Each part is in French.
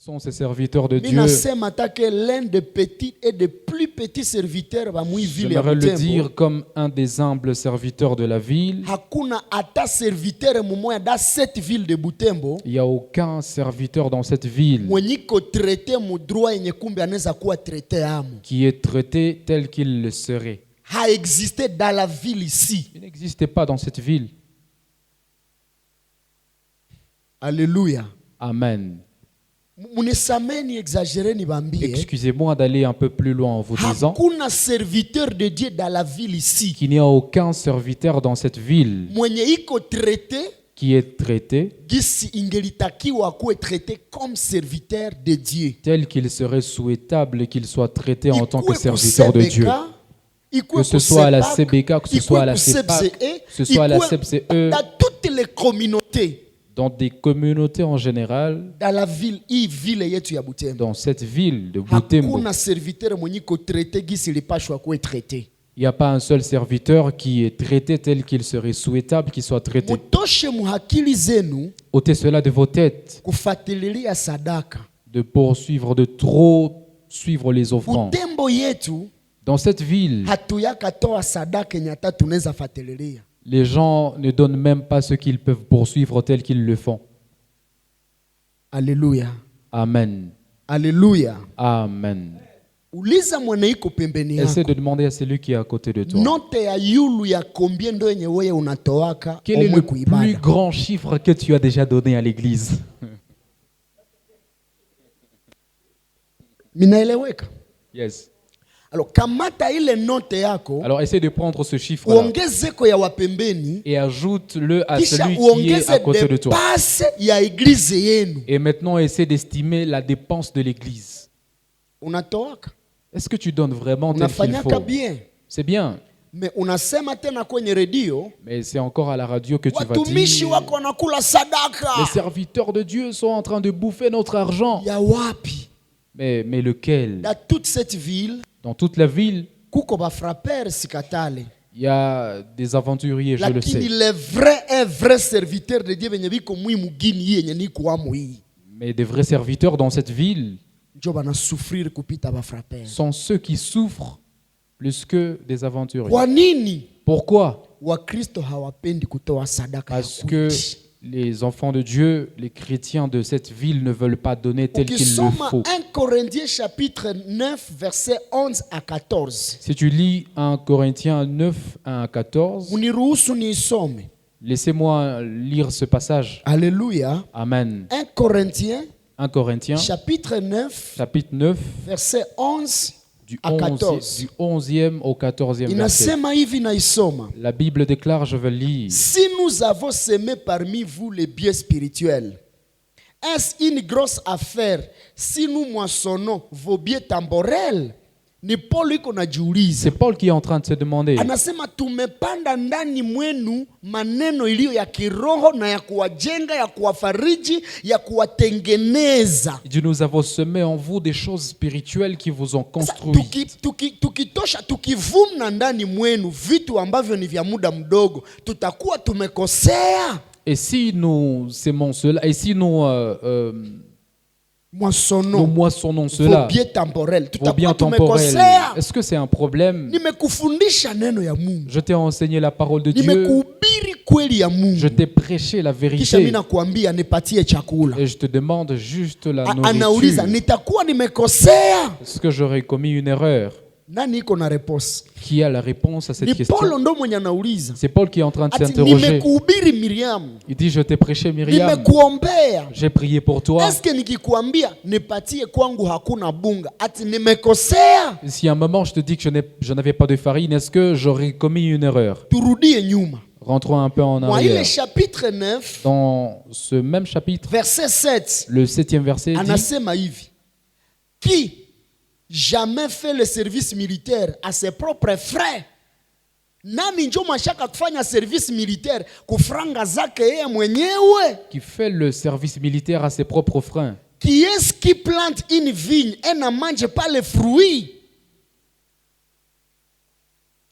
sont ces serviteurs de Dieu. Minasema take l'un des petits et des plus petits serviteurs va mui ville ya J'aimerais le Butembo. dire comme un des humbles serviteurs de la ville. Hakuna ata serviteur mumoya dans cette ville de Butembo. Il n'y a aucun serviteur dans cette ville Mwenye ko traité mu droit yenye kumbe anaweza kuwa traité amu. qui est traité tel qu'il le serait. A existé dans la ville ici. Il n'existait pas dans cette ville. Alléluia. Amen. Munisameni exagéré ni bambie. Excusez-moi d'aller un peu plus loin en vous disant Hakuna serviteur de Dieu dans la ville ici. qu'il n'y a aucun serviteur dans cette ville Mwenye iko traité qui est traité gisi ingelitakiwa kuwe traité comme serviteur de Dieu. tel qu'il serait souhaitable qu'il soit traité en tant que Ikuwe serviteur de Dieu. Que ce soit à la CBK, que ce soit à la CEPAC, que ce soit à la CEPCE, dans toutes les communautés, dans des communautés en général, dans la ville, ville yetu ya Butembo. dans cette ville de Butembo, Hakuna serviteur mwenye ko traité gisi lipashwa kuwe traité. il n'y a pas un seul serviteur qui est traité tel qu'il serait souhaitable qu'il soit traité. Mutoshe muhakili zenu Ôtez cela de vos têtes, kufuatilia sadaka. de poursuivre, de trop suivre les offrandes. Butembo yetu Dans cette ville, hatuyaka toa sadaka nyata tunaweza fuatilia. les gens ne donnent même pas ce qu'ils peuvent poursuivre tel qu'ils le font. Alléluia. Amen. Alléluia. Amen. Uliza mwana iko pembeni Essaie yako. de demander à celui qui est à côté de toi. Note ya yulu ya combien ndo yenye wewe unatoaka Quel est omwe le kuibada. plus grand chiffre que tu as déjà donné à l'église? Minaeleweka? Yes. Alors kamata ile note yako, Alors essaie de prendre ce chiffre-là uongezeko ya wapembeni, et ajoute-le à kisha celui qui est uongeze à côté de toi. dépasse ya eglise yenu. Et maintenant, essaie d'estimer la dépense de l'église. Unatoaka? Est-ce que tu donnes vraiment tel qu'il Unafanyaka faut? bien. C'est bien, Mais unasema tena kwenye redio, mais c'est encore à la radio que tu vas watumishi dire wako wanakula sadaka. les serviteurs de Dieu sont en train de bouffer notre argent. Ya wapi? Mais lequel? Dans toute cette ville, Dans toute la ville, kuko ba frapper sikatale. il y a des aventuriers, je le Lakini sais. les vrais serviteurs de Dieu benye biko mwi mugini yenye niko amu hii. Mais des vrais serviteurs dans cette ville Njo bana souffrir kupita ba frapper. sont ceux qui souffrent plus que des aventuriers. Kwa nini Pourquoi? Wakristo hawapendi kutoa sadaka ya Parce que kweli? les enfants de Dieu, les chrétiens de cette ville ne veulent pas donner tel qu'il le Ukisoma faut. 1 Corinthiens chapitre 9 verset 11 à 14. Si tu lis 1 Corinthiens 9, 1 à 14, Uniruhusu niisome. laissez-moi lire ce passage. Alléluia. Amen. 1 Corinthiens 1 Corinthiens, chapitre 9 chapitre 9, verset 11 du à 14. 11e au 14e verset. Inasema hivi naisoma. La Bible déclare, je vais lire. Si nous avons semé parmi vous les biens spirituels, est-ce une grosse affaire si nous moissonnons vos biens temporels? Ni Paul iko najiuliza. C'est Paul qui est en train de se demander. Anasema tumepanda ndani mwenu maneno iliyo ya kiroho na ya kuwajenga, ya kuwafariji, ya kuwatengeneza. Il dit, nous avons semé en vous des choses spirituelles qui vous ont Sasa, construit. tukitosha tukivuna ndani mwenu vitu ambavyo ni vya muda mdogo, tutakuwa tumekosea. Et si nous sémons cela, et si nous moissonnons cela, vos biens temporels, vos tutakuwa biens temporels, tumekosea. est-ce que c'est un problème? Nimekufundisha neno ya Mungu, Je t'ai enseigné la parole de Dieu, nimekuhubiri kweli ya je Mungu, t'ai prêché la kisha mimi vérité nakuambia nipatie chakula. et je te demande juste la Anauliza nourriture. nitakuwa nimekosea? Est-ce que j'aurais commis une erreur? Nani iko na réponse? Qui a la réponse à cette Ni question? Paulo ndo mwenye anauliza. C'est Paul qui est en train de Ati s'interroger. nimekuhubiri Miriam, Il dit, je t'ai prêché Myriam, nimekuombea. j'ai prié pour toi. Eske nikikuambia nipatie kwangu hakuna bunga, ati nimekosea? Si à un moment je te dis que je n'avais pas de farine, est-ce que j'aurais commis une erreur? Turudie nyuma. Rentrons un peu en Mwa ile arrière. chapitre 9 Dans ce même chapitre, verset 7 le 7e verset dit, anasema hivi: qui jamais fait le service militaire à ses propres frais? Nani njo mashaka kufanya service militaire kufranga zake yeye mwenyewe? qui fait le service militaire à ses propres freins. Qui est-ce qui plante une vigne et ne mange pas les fruits?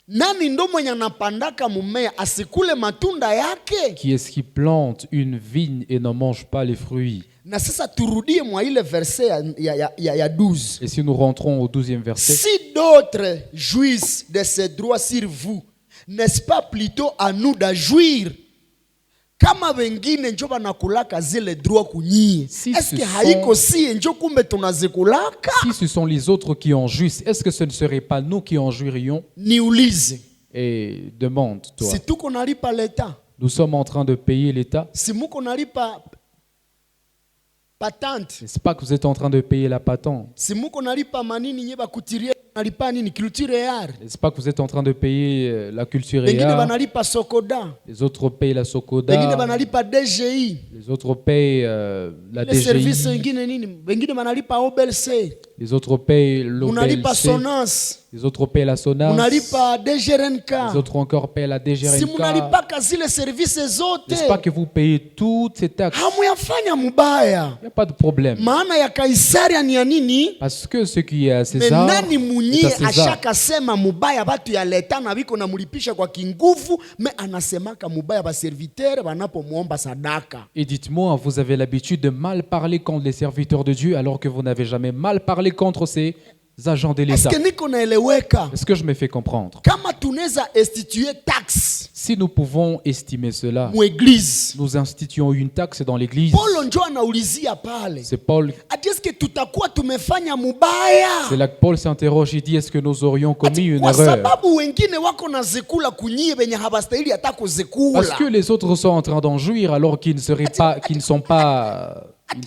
Nani ndo mwenye anapandaka mumea asikule matunda yake? Qui est-ce qui plante une vigne et n'en mange pas les fruits? Na sasa turudie mwa ile verset ya 12. Et si nous rentrons au 12e verset, Si d'autres jouissent de ces droits sur vous, n'est-ce pas plutôt à nous d'agir? Kama wengine njo banakulaka zile droit kunyie, est-ce que haiko si njo kumbe tunazikulaka? si ce sont les autres qui en jouissent, est-ce que ce ne serait pas nous qui en jouirions? Niulize, Et demande-toi, si tuko nalipa l'État, nous sommes en train de payer l'État. si muko nalipa patente, N'est-ce pas que vous êtes en train de payer la patente? si muko nalipa manini nye bakutirie nalipa nini culture et art, N'est-ce pas que vous êtes en train de payer la culture et bengine art? banalipa Sokoda, Les autres payent la bengine Sokoda, banalipa DGI, les autres payent la les services DGI, ngine nini, bengine banalipa OBLC, les autres payent munalipa l'OBLC, Sonas, les autres payent la SONAS, munalipa DGRNK. les autres encore payent la Si DGRNK. munalipaka zile services zote, N'est-ce pas que vous payez toutes ces taxes? hamuyafanya mubaya. Il n'y a pas de problème. Maana ya Kaisari ni ya nini? Parce que ce qui est à Me César nani est munyie à César. ashakasema mubaya batu ya leta na biko na mulipisha kwa kinguvu, me anasemaka mubaya ba serviteur banapomuomba sadaka. Et dites-moi, vous avez l'habitude de mal parler contre les serviteurs de Dieu alors que vous n'avez jamais mal parlé contre ces agents de Est-ce l'État. que niko naeleweka? Est-ce que je me fais comprendre? Kama tunaweza instituer taxe Si nous pouvons estimer cela, mu église, nous instituons une taxe dans l'église. Paulo njo anaulizia pale, C'est Paul, ati eske tutakuwa tumefanya mubaya? c'est là que Paul s'interroge, il dit, est-ce que nous aurions commis Ati une kwa erreur? sababu wengine wako na zikula kunyie benye habastahili hata Parce kuzikula. que les autres sont en train d'en jouir alors qu'ils ne sont pas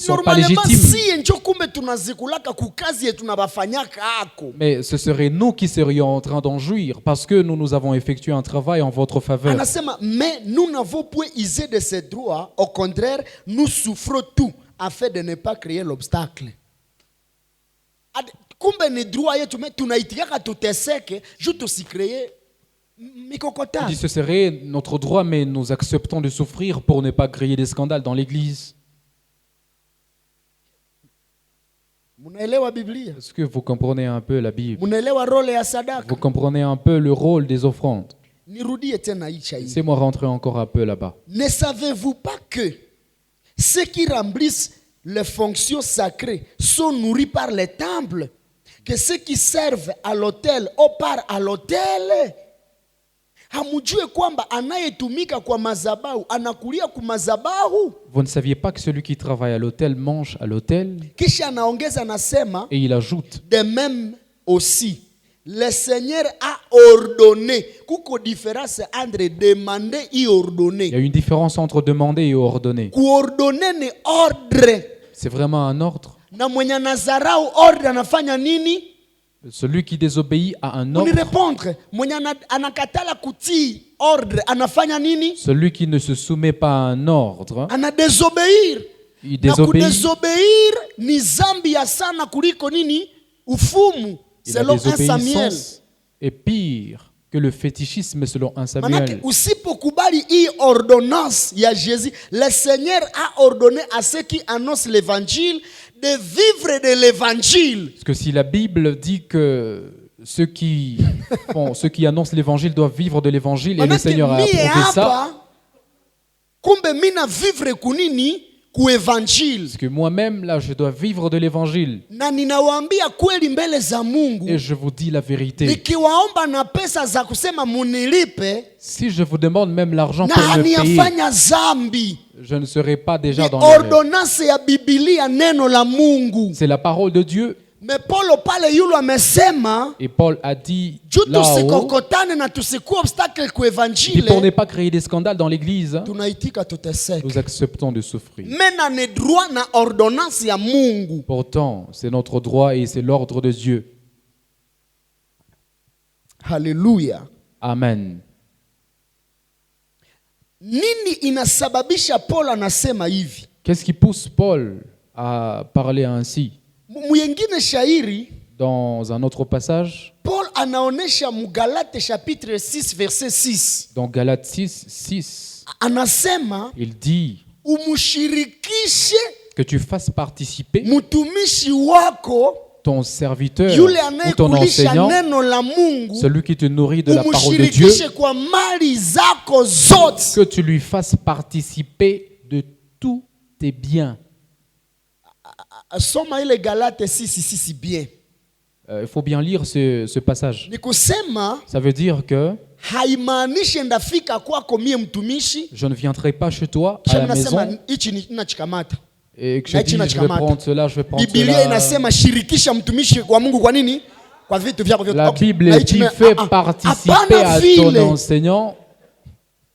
Normalement légitimes. si njo kumbe tunazikulaka kukazi yetu tunabafanyaka ako. Mais ce serait nous qui serions en train d'en jouir parce que nous avons effectué un travail en votre faveur. Anasema mais nous n'avons point usé de ces droits, au contraire nous souffrons tout afin de ne pas créer l'obstacle. Kumbe ni droit yetu mais tunaitikaka tuteseke juu tusikreye Il mikokotano. dit ce serait notre droit, mais nous acceptons de souffrir pour ne pas créer des scandales dans l'église. Munaelewa Biblia? Est-ce que vous comprenez un peu la Bible? Munaelewa role ya sadaka? Vous comprenez un peu le rôle des offrandes? Nirudie tena hicha hii. Laissez-moi rentrer encore un peu là-bas. Ne savez-vous pas que ceux qui remplissent les fonctions sacrées sont nourris par les temples, que ceux qui servent à l'autel au part à l'autel? Hamujue kwamba anayetumika kwa mazabahu anakulia ku mazabahu? Vous ne saviez pas que celui qui travaille à l'autel mange à l'autel? Kisha anaongeza nasema, Et il ajoute, de même aussi le Seigneur a ordonné. Kuko différence entre demander et ordonner. il y a une différence entre demander et ordonner. Kuordonner ni ordre. C'est vraiment un ordre. Na mwenye nazarau ordre anafanya nini? Celui qui désobéit à un ordre, Unirepondre. Mwenye anakatala kutii ordre anafanya nini? celui qui ne se soumet pas à un ordre, Anadesobéir. il Na désobéit. kudesobéir ni zambi ya sana kuliko nini? Ufumu. Et la Selon 1 Samuel. désobéissance est pire que le fétichisme selon 1 Manake Samuel. usipokubali hii ordonnance ya Jésus, le Seigneur a ordonné à ceux qui annoncent l'évangile de vivre de l'évangile. Parce que si la Bible dit que ceux qui annoncent l'évangile doivent vivre de l'évangile, et le Manake Seigneur a mie approuvé ça, hapa kumbe mina vivre kunini ku evangile. parce que moi-même, là, je dois vivre de l'évangile. Na ninawaambia kweli mbele za Mungu, Et je vous dis la vérité. nikiwaomba na pesa za kusema munilipe Si je vous demande même l'argent na pour me payer, haniyafanya zambi. je ne serai pas déjà Ni dans l'erreur. ordonnance ya Biblia, neno la Mungu. C'est la parole de Dieu. Me Paulo pale yule amesema Et Paul a dit juu là-haut, tusikokotane na tusikuwa obstacle ku et pour evangile, ne pas créer des scandales dans l'église, hein, tunaitika tuteseke. nous acceptons de souffrir. Mena ni droit na ordonnance ya Mungu. Pourtant, c'est notre droit et c'est l'ordre de Dieu. Haleluya. Amen. Nini inasababisha Paulo anasema hivi? Qu'est-ce qui pousse Paul à parler ainsi? Mwingine shairi Dans un autre passage, Paul anaonesha Mugalate chapitre 6 verset 6. dans Galates 6, 6, Anasema il dit umushirikishe que tu fasses participer mtumishi wako ton serviteur yule ou ton anayekulisha enseignant, neno la Mungu, celui qui te nourrit de la parole de Dieu, umushirikishe kwa mali zako zote. que tu lui fasses participer de tous tes biens. Soma ile Galate 6 bien. Il faut bien lire ce passage. Ni kusema Ça veut dire que haimaanishi ndafika kwako mie mtumishi je ne viendrai pas chez toi à kisha la nasema maison hichi ninachikamata. et que je dis je vais prendre cela, je vais prendre Biblia cela. inasema shirikisha mtumishi wa Mungu. Kwa nini? Kwa vitu vyako vyote. La Okay. Bible Na dit hichi fais participer hapana à ton vile. enseignant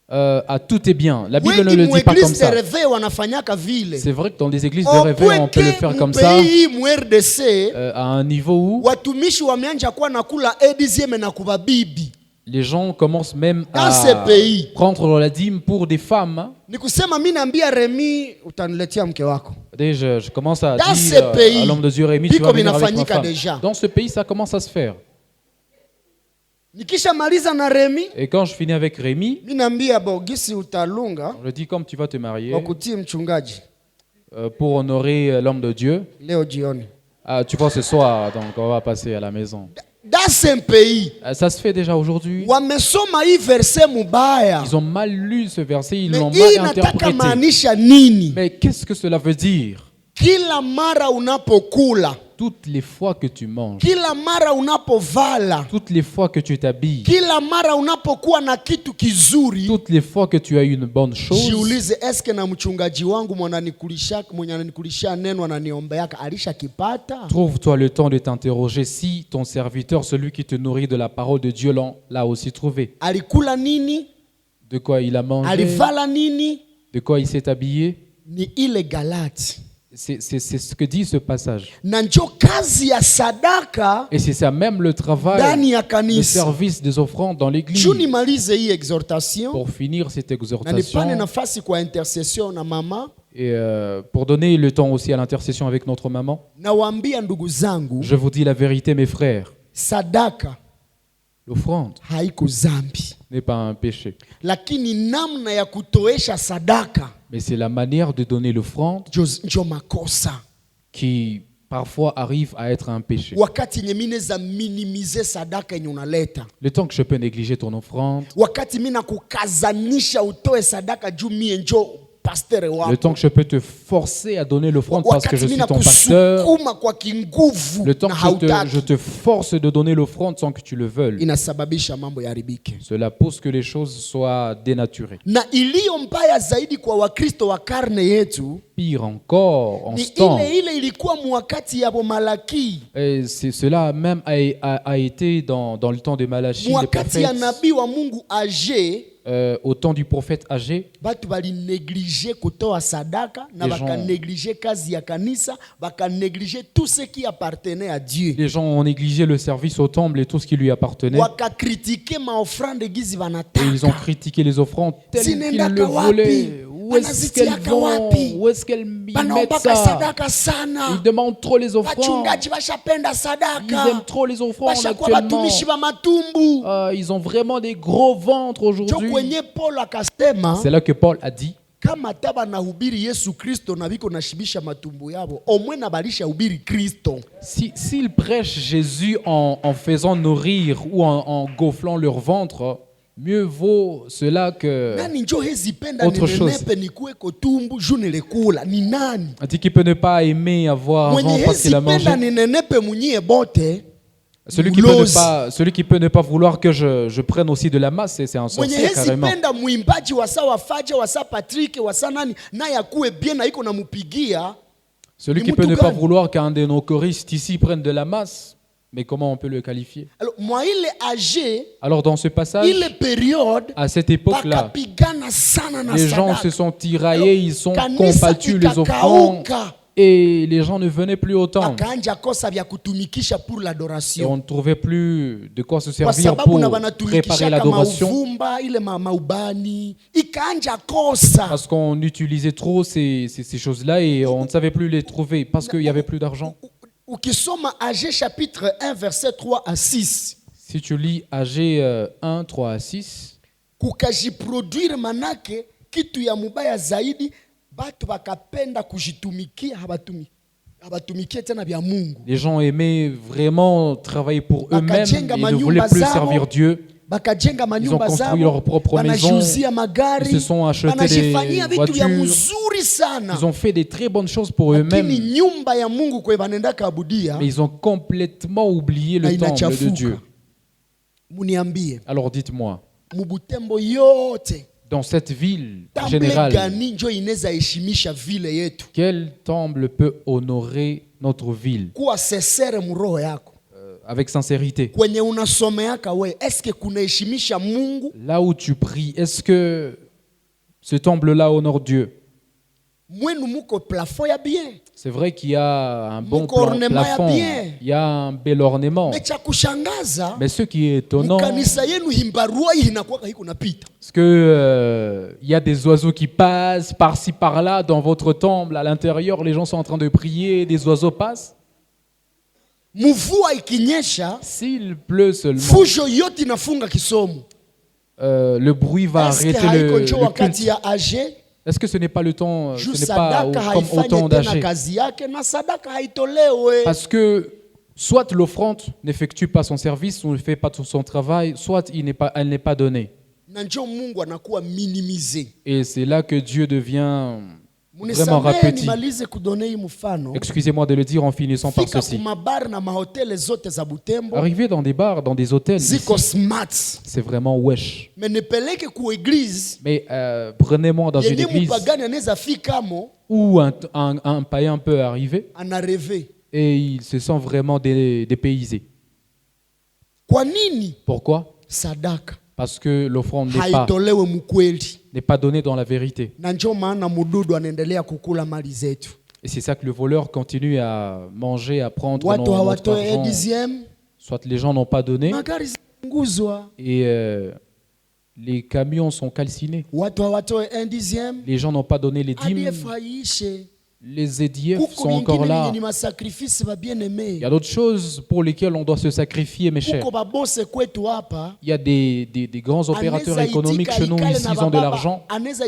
à tous tes biens. La Bible ne Wengi le dit pas comme mueglise de ça. réveil wanafanyaka vile. C'est vrai que dans les églises de réveil, on peut le faire comme ça, Mpei mu RDC à un niveau où watumishi wameanja kuwa nakula edizieme na kuba bibi. les gens commencent même Dans ce pays. à prendre la dîme pour des femmes. Hein. Ni kusema mimi naambia Remi utaniletea mke wako. Dès je commence à Dans dire ce pays, à l'homme de Dieu, Rémi, tu biko vas venir avec ma vinafanyika femme. déjà. Dans ce pays, ça commence à se faire. Nikisha maliza na Remi, Et quand je finis avec Rémi, mimi naambia Bogisi utalunga je dis comme tu vas te marier wakutie mchungaji pour honorer l'homme de Dieu. leo jioni. Ah, tu vois, ce soir, donc on va passer à la maison. Dans ce pays Ça se fait déjà aujourd'hui. wamesoma hii verse mubaya. Ils ont mal lu ce verset, ils Mais l'ont hii mal nataka interprété. maanisha nini? Mais qu'est-ce que cela veut dire? Kila mara unapokula, Toutes les fois que tu manges, kila mara unapovala, toutes les fois que tu t'habilles, kila mara unapokuwa na kitu kizuri, toutes les fois que tu as une bonne chose, jiulize, eske na mchungaji wangu mwenye ananikulisha neno ananiombeaka alishakipata? trouve-toi le temps de t'interroger si ton serviteur, celui qui te nourrit de la parole de Dieu, l'a aussi trouvé. Alikula nini? De quoi il a mangé, Alivala nini? de quoi il s'est habillé. Ni ile Galati. C'est ce que dit ce passage. Na njo kazi ya sadaka Et c'est ça même le travail, ndani ya le kanisa. service des offrandes dans l'église. Juu nimalize hii exhortation Pour finir cette na nipane exhortation nafasi kwa intercession na mama, et pour donner le temps aussi à l'intercession avec notre maman, nawaambia ndugu zangu, je vous dis la vérité, mes frères, sadaka l'offrande haiko zambi, n'est pas un péché, lakini namna ya kutoesha sadaka mais c'est la manière de donner l'offrande njo makosa. qui parfois arrive à être un péché. Wakati nye mine za minimize sadaka yenye unaleta, Le temps que je peux négliger ton offrande, wakati mina kukazanisha utoe sadaka juu mie njo pastere le wako, temps que je peux te forcer à donner l'offrande parce que wakati je suis mina ton pasteur, kusukuma kwa kinguvu le temps na que je hautaki, te force de donner l'offrande sans que tu le veuilles, inasababisha mambo yaribike. cela pose que les choses soient dénaturées. Na iliyo mbaya zaidi kwa Wakristo wa karne yetu Pire encore, en ni ce temps, ile ilikuwa mwakati ya Malaki, et cela même a été dans le temps de Malachie, les mwakati ya prophètes, nabii wa Mungu age, au temps du prophète âgé, batu balineglige kutoa sadaka na Les gens- bakaneglige kazi ya kanisa, bakaneglige tout ce qui appartenait à Dieu, les gens ont négligé le service au temple et tout ce qui lui appartenait. wakakritike maofrande gizi Et ils ont wanataka. critiqué les offrandes telles qu'ils Zinaendaka le wapi? voulaient. Où est-ce qu'elles Wanazitiaka vont? wapi? Où est-ce qu'elles y mettent Banaombaka ça? sadaka sana, Ils demandent trop les offrandes. wachungaji bashapenda Ils sadaka, aiment trop les offrandes bashakuwa actuellement. batumishi ba matumbu. Ils ont vraiment des gros ventres Jo aujourd'hui. kwenye Paulo akasema, C'est là que Paul a dit, kama taba nahubiri Yesu Kristo na biko nashibisha matumbu yabo, omwe na balisha hubiri Kristo. s'ils prêchent Jésus en faisant nourrir ou en gonflant leur ventre, mieux vaut cela que... Nani njo hezi penda Autre nenenepe nikuweko tumbu juu nilikula? Ni nani? Un qui peut ne pas aimer avoir un Mwenye ventre parce hezi qu'il a penda mangé. ninenepe munyie bote, Celui Moulozi. qui peut ne pas vouloir que je prenne aussi de la masse, c'est un mwenye sorcier hezi carrément. penda muimbaji wasa wafaja wasa Patrick wasa nani naye akuwe bien na iko namupigia. Celui Ni qui peut ne mtu pas gani? vouloir qu'un de nos choristes ici prenne de la masse, mais comment on peut le qualifier? Alors mwa ile age, Alors dans ce passage, ile periode à cette époque-là, bakapigana sana na les gens sadaka. se sont tiraillés, ils sont Kanisa combattus les offrandes ikakauka. et les gens ne venaient plus au temple. Akaanja kosa vya kutumikisha pour Et l'adoration. on ne trouvait plus de quoi se Kwa servir sababu pour na préparer wanatumikishaka l'adoration mauvumba ile maubani ikaanja kosa. parce qu'on utilisait trop ces choses-là et on ne savait plus les trouver parce qu'il n'y avait plus d'argent. Ukisoma Age chapitre 1 verset 3 à 6, Si tu lis Agé 1, 3 à 6, kukajiproduire manake kitu ya mubaya zaidi, batu bakapenda kujitumikia, habatumikie tena vya Mungu. les gens aimaient vraiment travailler pour eux-mêmes, Bakajenga ils ne manyumba voulaient plus zao, servir Dieu. bakajenga Ils ont manyumba construit zao, leur propre maison. banajiuzia magari, Ils se sont achetés banajifanyia des vitu vya voitures. mzuri sana. Ils ont fait des très bonnes choses pour Lakini eux-mêmes. nyumba ya Mungu kwe banenda kaabudia Mais ils ont complètement oublié na le temple de inachafuka. Dieu. Muniambie, Alors dites-moi, Mubutembo yote dans cette ville temple générale, gani njo inaweza heshimisha vile yetu? quel temple peut honorer notre ville Kuwa sesere muroho yako avec sincérité? kwenye unasomeaka we, eske kunaheshimisha Mungu? Là où tu pries, est-ce que ce temple-là honore Dieu? Mwenu muko plafond ya bien, C'est vrai qu'il y a un bon Muko ornement ya plafond, bien. il y a un bel ornement. me cha kushangaza Mais ce qui est étonnant, mkanisa yenu himbarua hii inakuwa hiko napita. c'est que il y a des oiseaux qui passent par-ci par-là dans votre temple. À l'intérieur, les gens sont en train de prier, des oiseaux passent. Mvua ikinyesha S'il pleut seulement, fujo yote inafunga kisomo. le bruit va Eske arrêter haiko le njo wakati culte. ya age Est-ce que ce n'est pas le temps, juu ce n'est pas sadaka comme au temps haifanye tena d'âger? kazi yake na sadaka haitolewe. Parce que soit l'offrande n'effectue pas son service ou ne fait pas son travail, soit elle n'est pas donnée. Na njo Mungu anakuwa minimize. Et c'est là que Dieu devient vraiment Munisamehe rapetit. nimalize kudone hii mfano. Excusez-moi de le dire en finissant par Fika ceci. kumabar na mahotele zote za Butembo Arriver dans des bars, dans des hôtels, ziko ici, smart. c'est vraiment wesh. Me nipeleke ku eglise Mais prenez-moi dans une yenye église mupagani anaweza fikamo où un païen peut arriver anareve. et il se sent vraiment dépaysé. Kwa nini? Pourquoi? Sadaka Parce que l'offrande haitolewe mkweli. n'est pas donnée dans la vérité. Na njo maana mududu anaendelea kukula mali zetu. Et c'est ça que le voleur continue à manger, à prendre Watu notre hawatoe argent. dixième, Soit les gens n'ont pas donné magari zinaunguzwa. et les camions sont calcinés. Watu hawatoe un dixième, Les gens n'ont pas donné les dîmes. ADF haishe. Les EDF Kuko sont encore bingine là. yenye ni masakrifisi ba bien Il aimé. y a d'autres choses pour lesquelles on doit se sacrifier, mes chers. Kuko babose kwetu hapa. Il y a des grands opérateurs Anaweza économiques itika chez nous aikale ici, na ils ont de bababa, l'argent. anaweza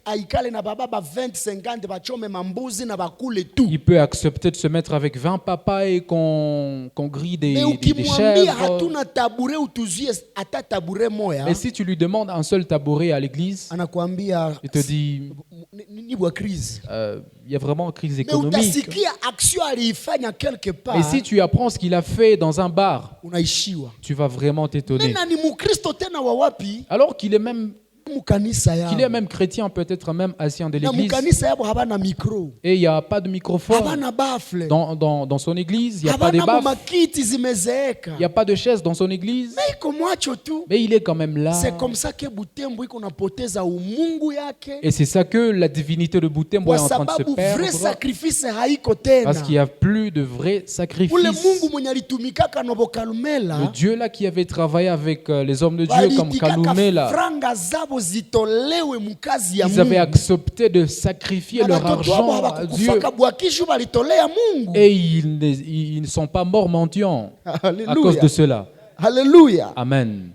aikale na bababa 20 50 bachome mambuzi na bakule tout. Il peut accepter de se mettre avec 20 papas et qu'on grille Mais des ukimwambia chèvres. hatuna tabure utuzie ata tabure moya, Mais si tu lui demandes un seul tabouret à l'église, anakuambia il te dit ni bwa crise. il y a vraiment une crise Mais économique. utasikia action aliifanya quelque part. Mais si tu apprends ce qu'il a fait dans un bar, unaishiwa. tu vas vraiment t'étonner. Mena ni mukristo tena wa wapi? Alors qu'il est même Mukanisa yabo. chrétien, peut-être même ancien de Na l'église. mukanisa yabo habana micro. Et il n'y a pas de microphone. Habana bafle. Dans son église, il n'y a pas de Habana baffes. makiti zimezeeka. Il n'y a pas de chaise dans son église. Mais iko mwacho tu. Mais il est quand même là. C'est comme ça que Butembo iko napoteza umungu yake. Et c'est ça que la divinité de Butembo est Kwa en train de se sababu vrai perdre. sacrifice haiko tena. Parce qu'il n'y a plus de vrai Ule sacrifice. Mungu mwenye alitumikaka na Le Bokalumela. Dieu là qui avait travaillé avec les hommes de Dieu comme Kalumé là, franga zabo zitolewe mukazi ya ils avaient Mungu. accepté de sacrifier leur argent à Dieu. Bwakishu balitolea Mungu. Et ils ne sont pas morts mendiants à cause Haleluya. de cela. Haleluya. Amen.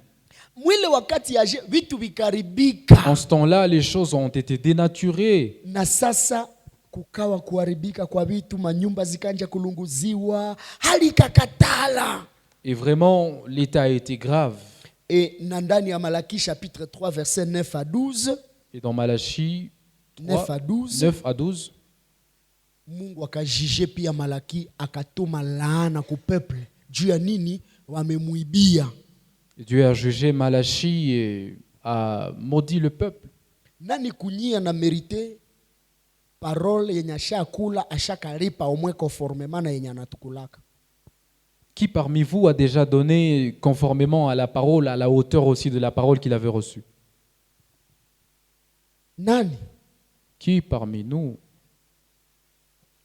Mwile wakati ya vitu vikaribika. En ce temps-là, les choses ont été dénaturées. Na sasa kukawa kuharibika kwa vitu, manyumba zikanja kulunguziwa, hali kakatala. Et vraiment, l'état a été grave. Et na ndani ya Malaki chapitre 3 verset 9 à 12, Et dans Malachie 9 3, à 12, 9 à 12, Mungu akajije pia Malaki akatuma laana ku peuple. Juu ya nini? Wamemuibia. Dieu a jugé Malachie et a maudit le peuple. Nani kunyia na merite parole yenye ashakula ashakalipa omwe conformément na yenye anatukulaka? Qui parmi vous a déjà donné conformément à la parole, à la hauteur aussi de la parole qu'il avait reçue? Nani? Qui parmi nous?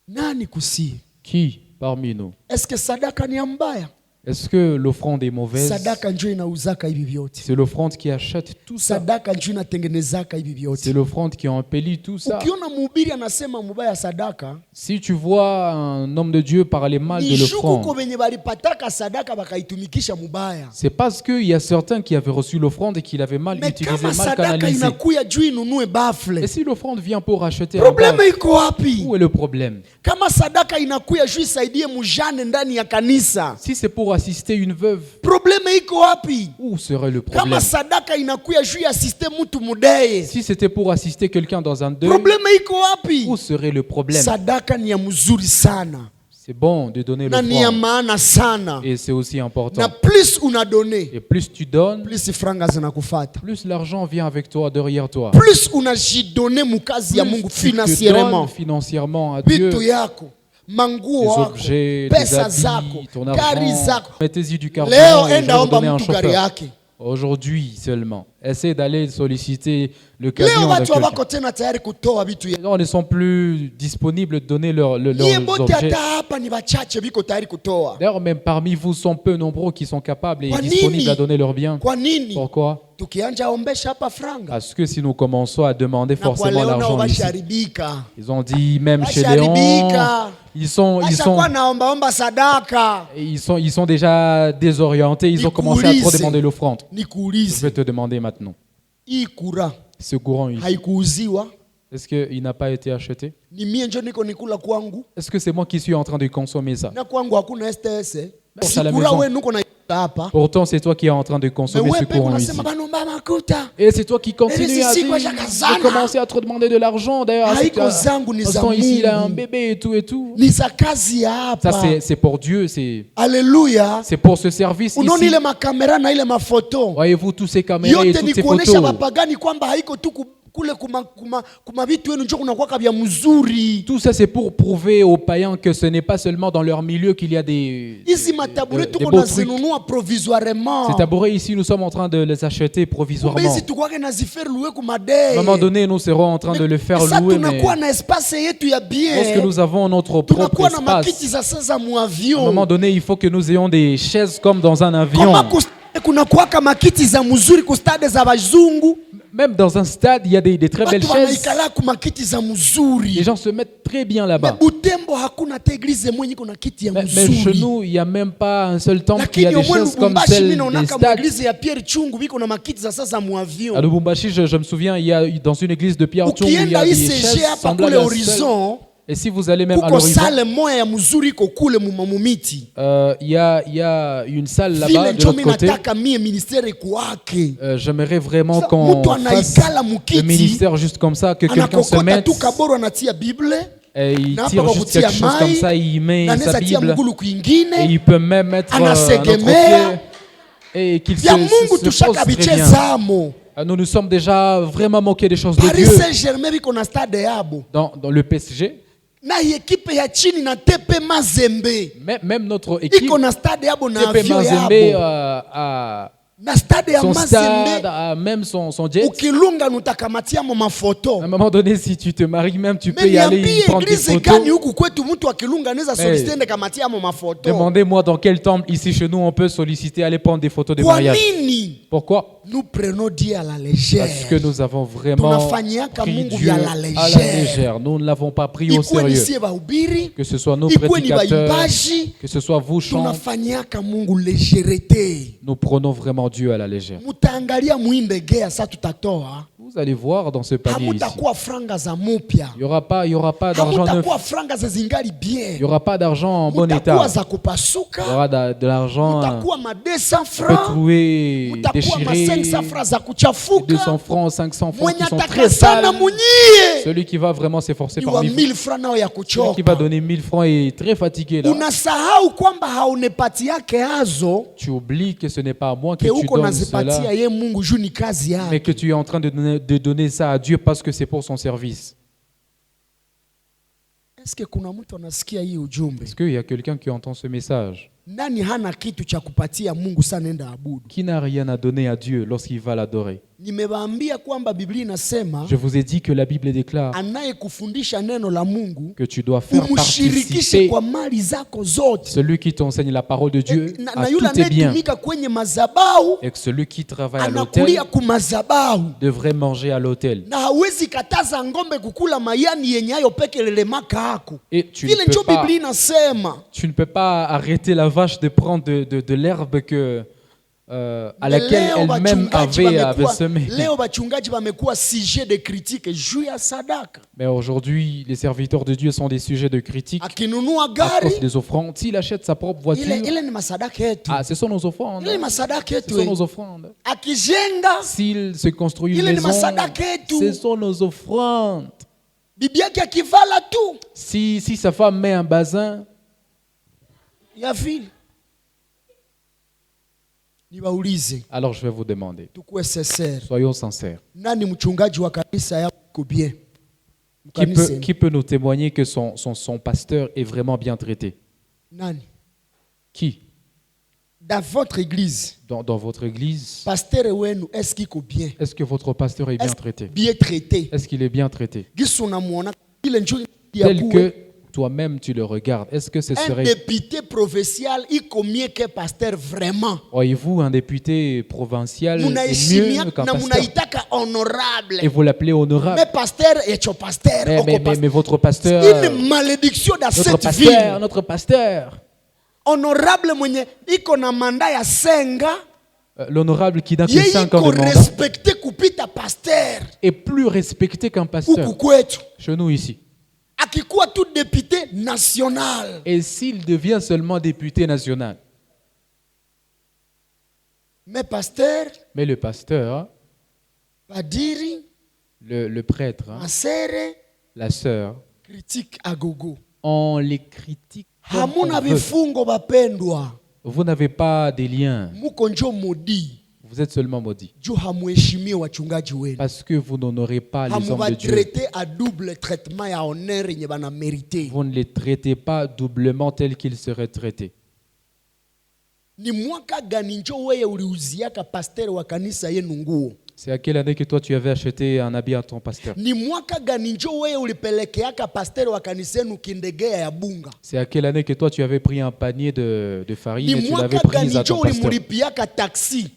Nani kusi? Qui parmi nous? Est-ce que sadaka ni mbaya? Est-ce que l'offrande est mauvaise? Sadaka njoo inauzaka hivi vyote. C'est l'offrande qui achète tout ça. Sadaka njoo inatengenezaka hivi C'est vyote. l'offrande qui embellit tout ça. Ukiona mhubiri anasema mubaya sadaka, Si tu vois un homme de Dieu parler mal de ni shuku kwa l'offrande, wenye walipataka sadaka wakaitumikisha mubaya. c'est parce qu'il y a certains qui avaient reçu l'offrande et qui l'avaient mal Mais utilisée, kama mal sadaka canalisée. inakuya juu inunue bafle, Et si l'offrande vient pour racheter un problème bœuf, iko wapi? où est le problème? Kama sadaka inakuya juu isaidie mujane ndani ya kanisa, Si c'est pour assister une veuve. Probleme iko wapi? Où serait le Kama problème? sadaka inakuya juu ya system mtu mudeye. Si c'était pour assister quelqu'un dans un deuil, Probleme iko wapi? où serait le problème? Sadaka ni ya mzuri sana. C'est bon de donner Na ni ya l'offrande. maana sana. Et c'est aussi important. Na plus unadone, Et plus tu donnes, plus franga zinakufata. plus l'argent vient avec toi, derrière toi. Plus unajidone mukazi ya Plus Mungu tu te financièrement. donnes financièrement à Dieu, Vitu yako, manguo tes wako, objets, tes pesa zako, habits, ton gari argent. zako. Mettez-y du carburant Leo et je vais enda vous omba donner un mtu gari chauffeur. yake. Aujourd'hui seulement. Essaie d'aller solliciter le Leo camion de watu quelqu'un. hawako tena tayari kutoa vitu Les gens ne sont plus disponibles de donner Nyie leurs bote objets. hata hapa ni wachache biko tayari kutoa. D'ailleurs, même parmi vous sont peu nombreux qui sont capables et Kwa disponibles nini? à donner leurs biens. Kwa nini? Pourquoi? Tukianja ombesha hapa franga. Parce que si nous commençons à demander Na kwa forcément leo nao l'argent ici, basharibika. ils ont dit même chez Léon, Basharibika. ils sont Bashakuwa naomba sadaka. ils sont déjà désorientés, ils ont commencé à trop Nikuulize. demander l'offrande. Je Nikuulize, vais te demander maintenant, hii kura ce courant ici, haikuuziwa? est-ce qu'il n'a pas été acheté? Ni mie njo niko nikula kwangu Est-ce que c'est moi qui suis en train de consommer ça? na kwangu hakuna STS. Bon, à la Sikura maison. wewe nuko na hapa. Pourtant, c'est toi qui es en train de Mais consommer wewe ce peke courant ici. unasema banomba makuta. Et c'est toi qui continues à si dire, kwa shakazana. de commencer à trop demander de l'argent. D'ailleurs, Haiko zangu ni parce za qu'on ici, il a un Mungu. bébé et tout et tout. Ni za kazi ya Ça, hapa. c'est pour Dieu, c'est Haleluya. pour ce service Unaona ici. ile makamera na ile mafoto. Voyez-vous tous ces caméras et Yote toutes ni ces kuonesha photos. wapagani kwamba haiko tu kule kuma vitu wenu njo kunakuwa vya mzuri. Tout ça, c'est pour prouver aux païens que ce n'est pas seulement dans leur milieu qu'il y a des Hizi matabure des tuko beaux trucs. nazinunua provisoirement. Ces tabourets ici, nous sommes en train de les acheter Kumbe provisoirement. hizi tukwake nazifer louer À un kumadei. moment donné, nous serons en train de le faire Sasa louer, mais tunakuwa na espace yetu ya lorsque bien. nous avons notre propre Tunakuwa na makiti espace, za sasa à un muavion. moment donné, il faut que nous ayons des chaises comme dans un avion. Kama kunakuwaka makiti za mzuri kustade za bazungu. Même dans un stade, il y a des très belles Watu chaises. wanaikala ku makiti za Les mzuri. gens se mettent très bien Mais là-bas. Butembo hakuna te eglise mwenye kuna kiti ya Mais chez mzuri. nous, il n'y a même pas un seul temple qui a Lakini des omwe chaises comme Lubumbashi celles mimi des naonaka mu stades. eglise ya Pierre Chungu biko na makiti za sasa mu À avion. Lubumbashi, je me souviens, il y a dans une église de Pierre Tchung, il y Ukienda a des ICG chaises hapa semblables kule à celles. Horizon, Et si vous allez même à kuko l'horizon, sale moya ya mzuri iko kule mu miti. il y a une salle Vile là-bas de njo l'autre mimi côté. nataka mie ministeri kwake. J'aimerais vraiment Sa- qu'on mtu fasse anaikala le mukiti, ministère juste comme ça, que quelqu'un se anakokota mette tu kaboro anatia Bible. et il Na tire hapa juste kutia quelque chose comme mai, ça, il met na sa neza tia Bible mgulu et kwingine. il peut même mettre un autre Anasegemea. pied et qu'il Vya Mungu se pose tushaka très bien. bichezamo. Nous nous sommes déjà vraiment moqués des choses de Paris Dieu Saint-Germain biko na stade yabo. dans le PSG. Na ekipe ya chini na TP Mazembe. Même notre équipe, Iko na stade yabo na TP avion Mazembe, yabo. a Na stade ya son stade, Mazembe. a même son jet. Ukilunga nutakamatia mo mafoto. À un moment donné, si tu te maries même, tu peux Mais y aller niambie prendre des eglise gani photos. huku kwetu mtu akilunga anaweza soliciter ende kamatia mo mafoto. Demandez-moi dans quel temple ici chez nous on peut solliciter aller prendre des photos de Kwa mariage. nini Pourquoi? nous prenons Dieu à la légère? Parce que nous avons vraiment Tunafanyiaka pris Mungu Dieu vya la à la légère. légère. Nous ne l'avons pas pris au Ikuwe ni sérieux. sie bahubiri, Que ce soit nos ikuwe ni prédicateurs, baimbaji, que ce soit vous chanteurs, tunafanyiaka Mungu légèreté. nous prenons vraiment Dieu à la légère. Mutaangalia muindegea sa tutatoa. Vous allez voir dans ce panier ici. Hamutakuwa franga za mupya. Il n'y aura pas d'argent neuf. Hamutakuwa franga za zingali Il bien. n'y aura pas d'argent en bon état. Mutakuwa za Il y kupasuka. aura de l'argent Mutakuwa ma 200 francs. retrouvé, Mutakuwa ma déchiré, 500 francs za kuchafuka. 200 francs, 500 francs Mwenye qui sont ataka très sana sales. munyie. Celui qui va vraiment s'efforcer Ni wa parmi vous, 1000 francs nao ya celui qui kuchoka. va donner 1000 francs est très fatigué là. Unasahau kwamba haunepatiake hazo Tu oublies que ce n'est pas à moi que ke tu uko donnes nazipatia cela, ye Mungu juu ni kazi mais yake. que tu es en train de donner ça à Dieu parce que c'est pour son service. Eske kuna mtu anasikia hii ujumbe? Est-ce qu'il y a quelqu'un qui entend ce message? Nani hana kitu cha kupatia Mungu sana nenda abudu? Qui n'a rien à donner à Dieu lorsqu'il va l'adorer? Nimewaambia kwamba Biblia inasema Je vous ai dit que la Bible déclare anayekufundisha neno la Mungu que tu dois faire umshirikishe participer kwa mali zako zote. celui qui t'enseigne la parole de Dieu Na à yule tous tes biens, anayetumika kwenye madhabahu et que celui qui travaille à l'autel anakulia ku madhabahu, devrait manger à l'autel. na hawezi kataza ngombe kukula mayani yenye ayo pekelele maka ako. Et tu Vile ne njo peux pas, Biblia inasema. tu ne peux pas arrêter la vache de prendre de l'herbe à laquelle Leo elle-même wachungaji avait wamekuwa- semé. leo wachungaji wamekuwa sujet de critique juu ya sadaka. Mais aujourd'hui, les serviteurs de Dieu sont des sujets de critique Akinunua à gari cause des offrandes. S'il achète sa propre voiture, ile ni masadaka yetu, ah, ce sont nos offrandes. ile ni masadaka Ce sont yetu. nos offrandes. Akijenga S'il se construit une ile ni maison, masadaka yetu. ce sont nos offrandes. bibi yake akivala tu Si sa femme met un bazin, ya vile, niwaulize alors je vais vous demander, tukuwe sincere, soyons sincères. nani mchungaji wa kanisa yako bien? Qui peut nous témoigner que son pasteur est vraiment bien traité? Nani? Qui? Dans votre église, Dans votre église, pasteur wenu est-ce kiko bien? est-ce que votre pasteur est bien Est-ce traité? bien traité? Est-ce qu'il est bien traité? Gisu unamuona ile njoo ya Tel kuwe. que toi-même tu le regardes, est-ce que ce Un serait, député provincial iko mieux que pasteur vraiment. voyez-vous, un député provincial est Munaheshimia mieux qu'un na pasteur? munaitaka honorable. Et vous l'appelez honorable. Mais pasteur echo pasteur, Mais votre pasteur, une malédiction dans notre cette pasteur, ville. notre pasteur, Honorable mwenye iko na manda ya senga, l'honorable qui n'a que yeye 5 ans iko de mandat respecté kupita pasteur est plus respecté qu'un pasteur huku kwetu. chez nous ici. Akikuwa tout député national, Et s'il devient seulement député national, mais pasteur mais le pasteur, padiri le prêtre, hein, masere la sœur, critique agogo. on les critique comme Hamuna on veut. vifungo bapendwa, Vous n'avez pas des liens, muko njo modi vous êtes seulement maudits. juu hamuheshimie wachungaji wenu, Parce que vous n'honorez pas les hommes de Dieu. hamubatraite à double traitement ya honneur yenye bana mérité. Vous ne les traitez pas doublement tels qu'ils seraient traités. Ni mwaka gani njo weye uliuziaka pasteur wa kanisa yenu nguo? C'est à quelle année que toi tu avais acheté un habit à ton pasteur? Ni mwaka gani njo weye ulipelekeaka pasteur wa kanisa yenu kindegea ya bunga? C'est à quelle année que toi tu avais pris un panier de farine Ni et tu l'avais mwaka gani pris à njo ton pasteur? ulimulipiaka taxi?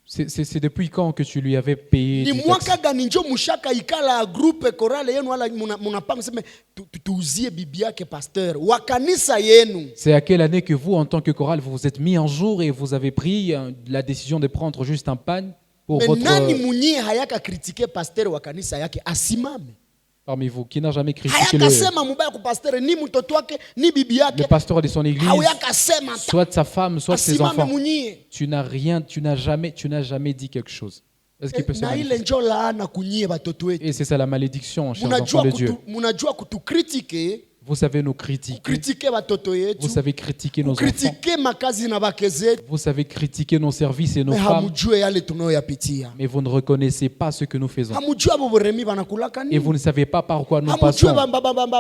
C'est depuis quand que tu lui avais payé Ni du taxi? mwaka gani njo mushaka ikala groupe korale yenu wala munapanga sema tuuzie bibi yake pasteur wa kanisa yenu? C'est à quelle année que vous, en tant que chorale, vous vous êtes mis en jour et vous avez pris la décision de prendre juste un pan pour Mais votre... nani munyi hayaka kritike pasteur wa kanisa yake asimame? Parmi vous, qui n'a jamais critiqué Hayaka sema mubaya ku pasteur ni mtoto wake ni bibi yake. le pasteur de son église, Hayaka sema ta. soit sa femme, soit ses Asimame enfants? munyi. Tu n'as jamais dit quelque chose. Est-ce qu'il peut se Na ile manifester? njo laana kunyie batoto wetu. Et c'est ça la malédiction, chers enfants de Dieu. Munajua kutukritike, Vous savez nous critiquer, kritike batoto vous yetu, savez critiquer nos enfants, kritike makazi na bake zetu, vous savez critiquer nos services et nos mais femmes, hamujue yale tunayoyapitia. mais vous ne reconnaissez pas ce que nous faisons. Hamujue abo boremi banakulaka Et nini? vous ne savez pas par quoi nous Hamujue passons.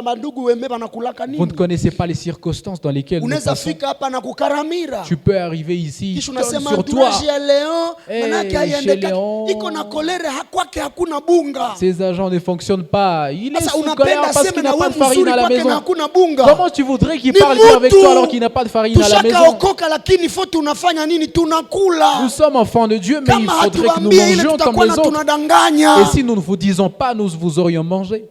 bandugu wembe banakulaka Vous ne nini? connaissez pas les circonstances dans lesquelles nous Unaweza passons. fika hapa na kukaramira. Tu peux arriver ici, Kisha tombe unasema sur toi. entourage ya Leon, Hey, manake chez haiendeka. Leon. Iko na kolere kwake hakuna bunga. Ces agents ne fonctionnent pas. Il est Sasa sous colère unapenda parce sema qu'il na n'a pas wewe de farine mzuri à la kwake na maison. hakuna bunga. Comment tu voudrais qu'il Ni parle Dieu avec mutu. toi alors qu'il n'a pas de farine à la maison? Tushakaokoka lakini fo tunafanya nini? Nous Tunakula. sommes enfants de Dieu, mais il Kama faudrait que nous hatuambie ile mangions comme tutakuwa les na autres. tunadanganya. Et si nous ne vous disons pas, nous vous aurions mangé.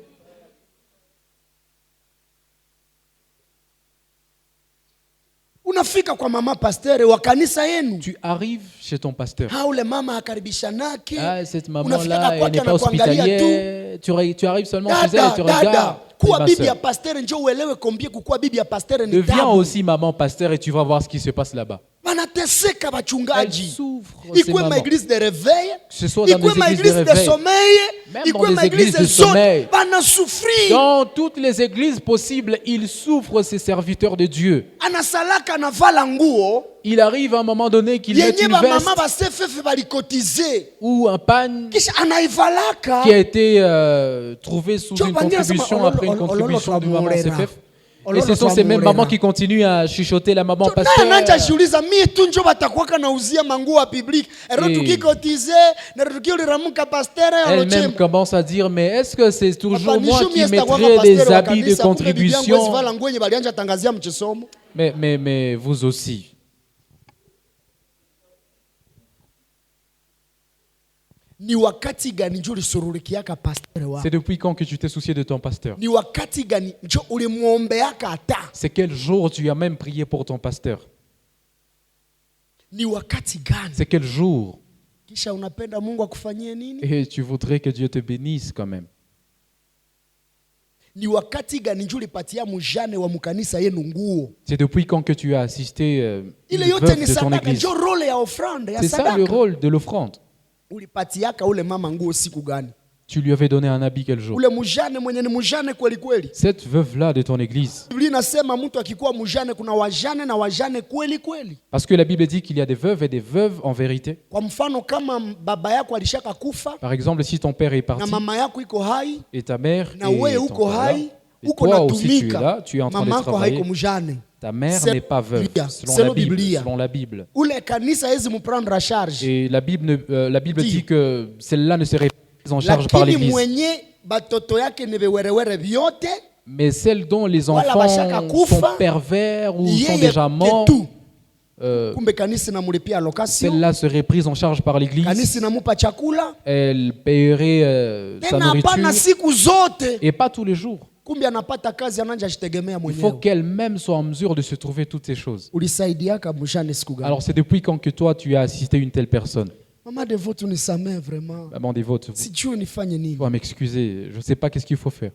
Unafika kwa mama pasteur wa kanisa yenu. Tu arrives chez ton pasteur. Ule mama akaribisha nake. Ah, cette Unafika maman-là, elle kwake n'est pas anakuangalia tu. hospitalière. Tu arrives seulement chez elle et tu Dada, regardes. kuwa Ma bibi sœur. ya pasteur njo uelewe kombie kukuwa bibi ya pasteur ni Deviens tabu. aussi maman pasteur et tu vas voir ce qui se passe là-bas. Wanateseka Elle bachungaji. souffre, ces Ikwe mamans. ma église de réveil, Que ce soit dans ikwe des ma églises de église de réveil, sommeil, même ikwe dans ma des église églises de de zone, sommeil. bana souffrir. Dans toutes les églises possibles, ils souffrent, ces serviteurs de Dieu. Anasalaka na vala nguo, Il arrive à un moment donné qu'il met yenye une ba veste mama ba sefefe balikotize. ou un pan Kisha anaivalaka. qui a été trouvé sous Tu une vas dire, contribution ça, après une ololo, contribution du ololo, maman ololo, CFF. ololo, Et ce sont ces mêmes ololo. mamans qui continuent à chuchoter la maman Na nanja pasteur. jiuliza mie tu njo batakwaka na uzia manguo ya public. Ero Et- tukikotize, na tukiliramuka pasteur Elle-même commence à dire, mais est-ce que c'est toujours Papa, moi nisho qui mie sitakwaka mettrai pasteur des wa habits de kanisa, kumbe bibi yangu contribution? ezivala nguo yenye balianja tangazia mchisomo. Mais vous aussi. Ni wakati gani njo ulisururikiaka pasteur wako? C'est depuis quand que tu t'es soucié de ton pasteur? Ni wakati gani njo ulimwombeaka ata? C'est quel jour tu as même prié pour ton pasteur? Ni wakati gani? C'est quel jour? Kisha unapenda Mungu akufanyie nini? Et tu voudrais que Dieu te bénisse quand même. Ni wakati gani njoo ulipatia mujane wa mkanisa yenu nguo? C'est depuis quand que tu as assisté une Ile yote veuve ni de ton sadaka, église. njoo role ya offrande ya C'est ça le sadaka. rôle de l'offrande. Ulipatiaka ule mama nguo siku gani? Tu lui avais donné un habit quel jour? Ule mujane mwenye ni mujane kweli kweli. Cette veuve-là de ton église. Biblia inasema mtu akikuwa mujane kuna wajane na wajane kweli kweli. Parce que la Bible dit qu'il y a des veuves et des veuves en vérité. Kwa mfano kama baba yako alishaka kufa Par exemple, si ton père est na parti mama yako iko hai et ta mère na est wewe ton uko père là, hai, et uko toi aussi tu es natumika, là, tu es en train de mama yako haiko travailler. mujane. Ta mère C'est n'est pas veuve, Biblia. selon C'est la le Bible. Biblia. Selon la Bible. Ule kanisa hezi muprendre à charge. Et la Bible Dis. dit que celle-là ne serait pas prise en charge par Lakini l'Église. mwenye batoto yake ni viwerewere vyote Mais celles dont les Wala enfants bashaka kufa, sont pervers ou sont yeye déjà morts, ketu. euh, Kumbe kanisa namulipia location, celle-là serait prise en charge par l'Église. kanisa namupa chakula Elle paierait sa tena hapana nourriture. siku zote. Et pas tous les jours. Kumbe anapata kazi ananja jitegemea Il faut mwenyewe. qu'elle-même soit en mesure de se trouver toutes ces choses. Ulisaidiaka mjane siku gani? Alors c'est depuis quand que toi tu as assisté une telle personne? Mama Devote unisamee vraiment. Maman dévote, Sijui nifanye nini. tu vas m'excuser, je ne sais pas qu'est-ce qu'il faut faire.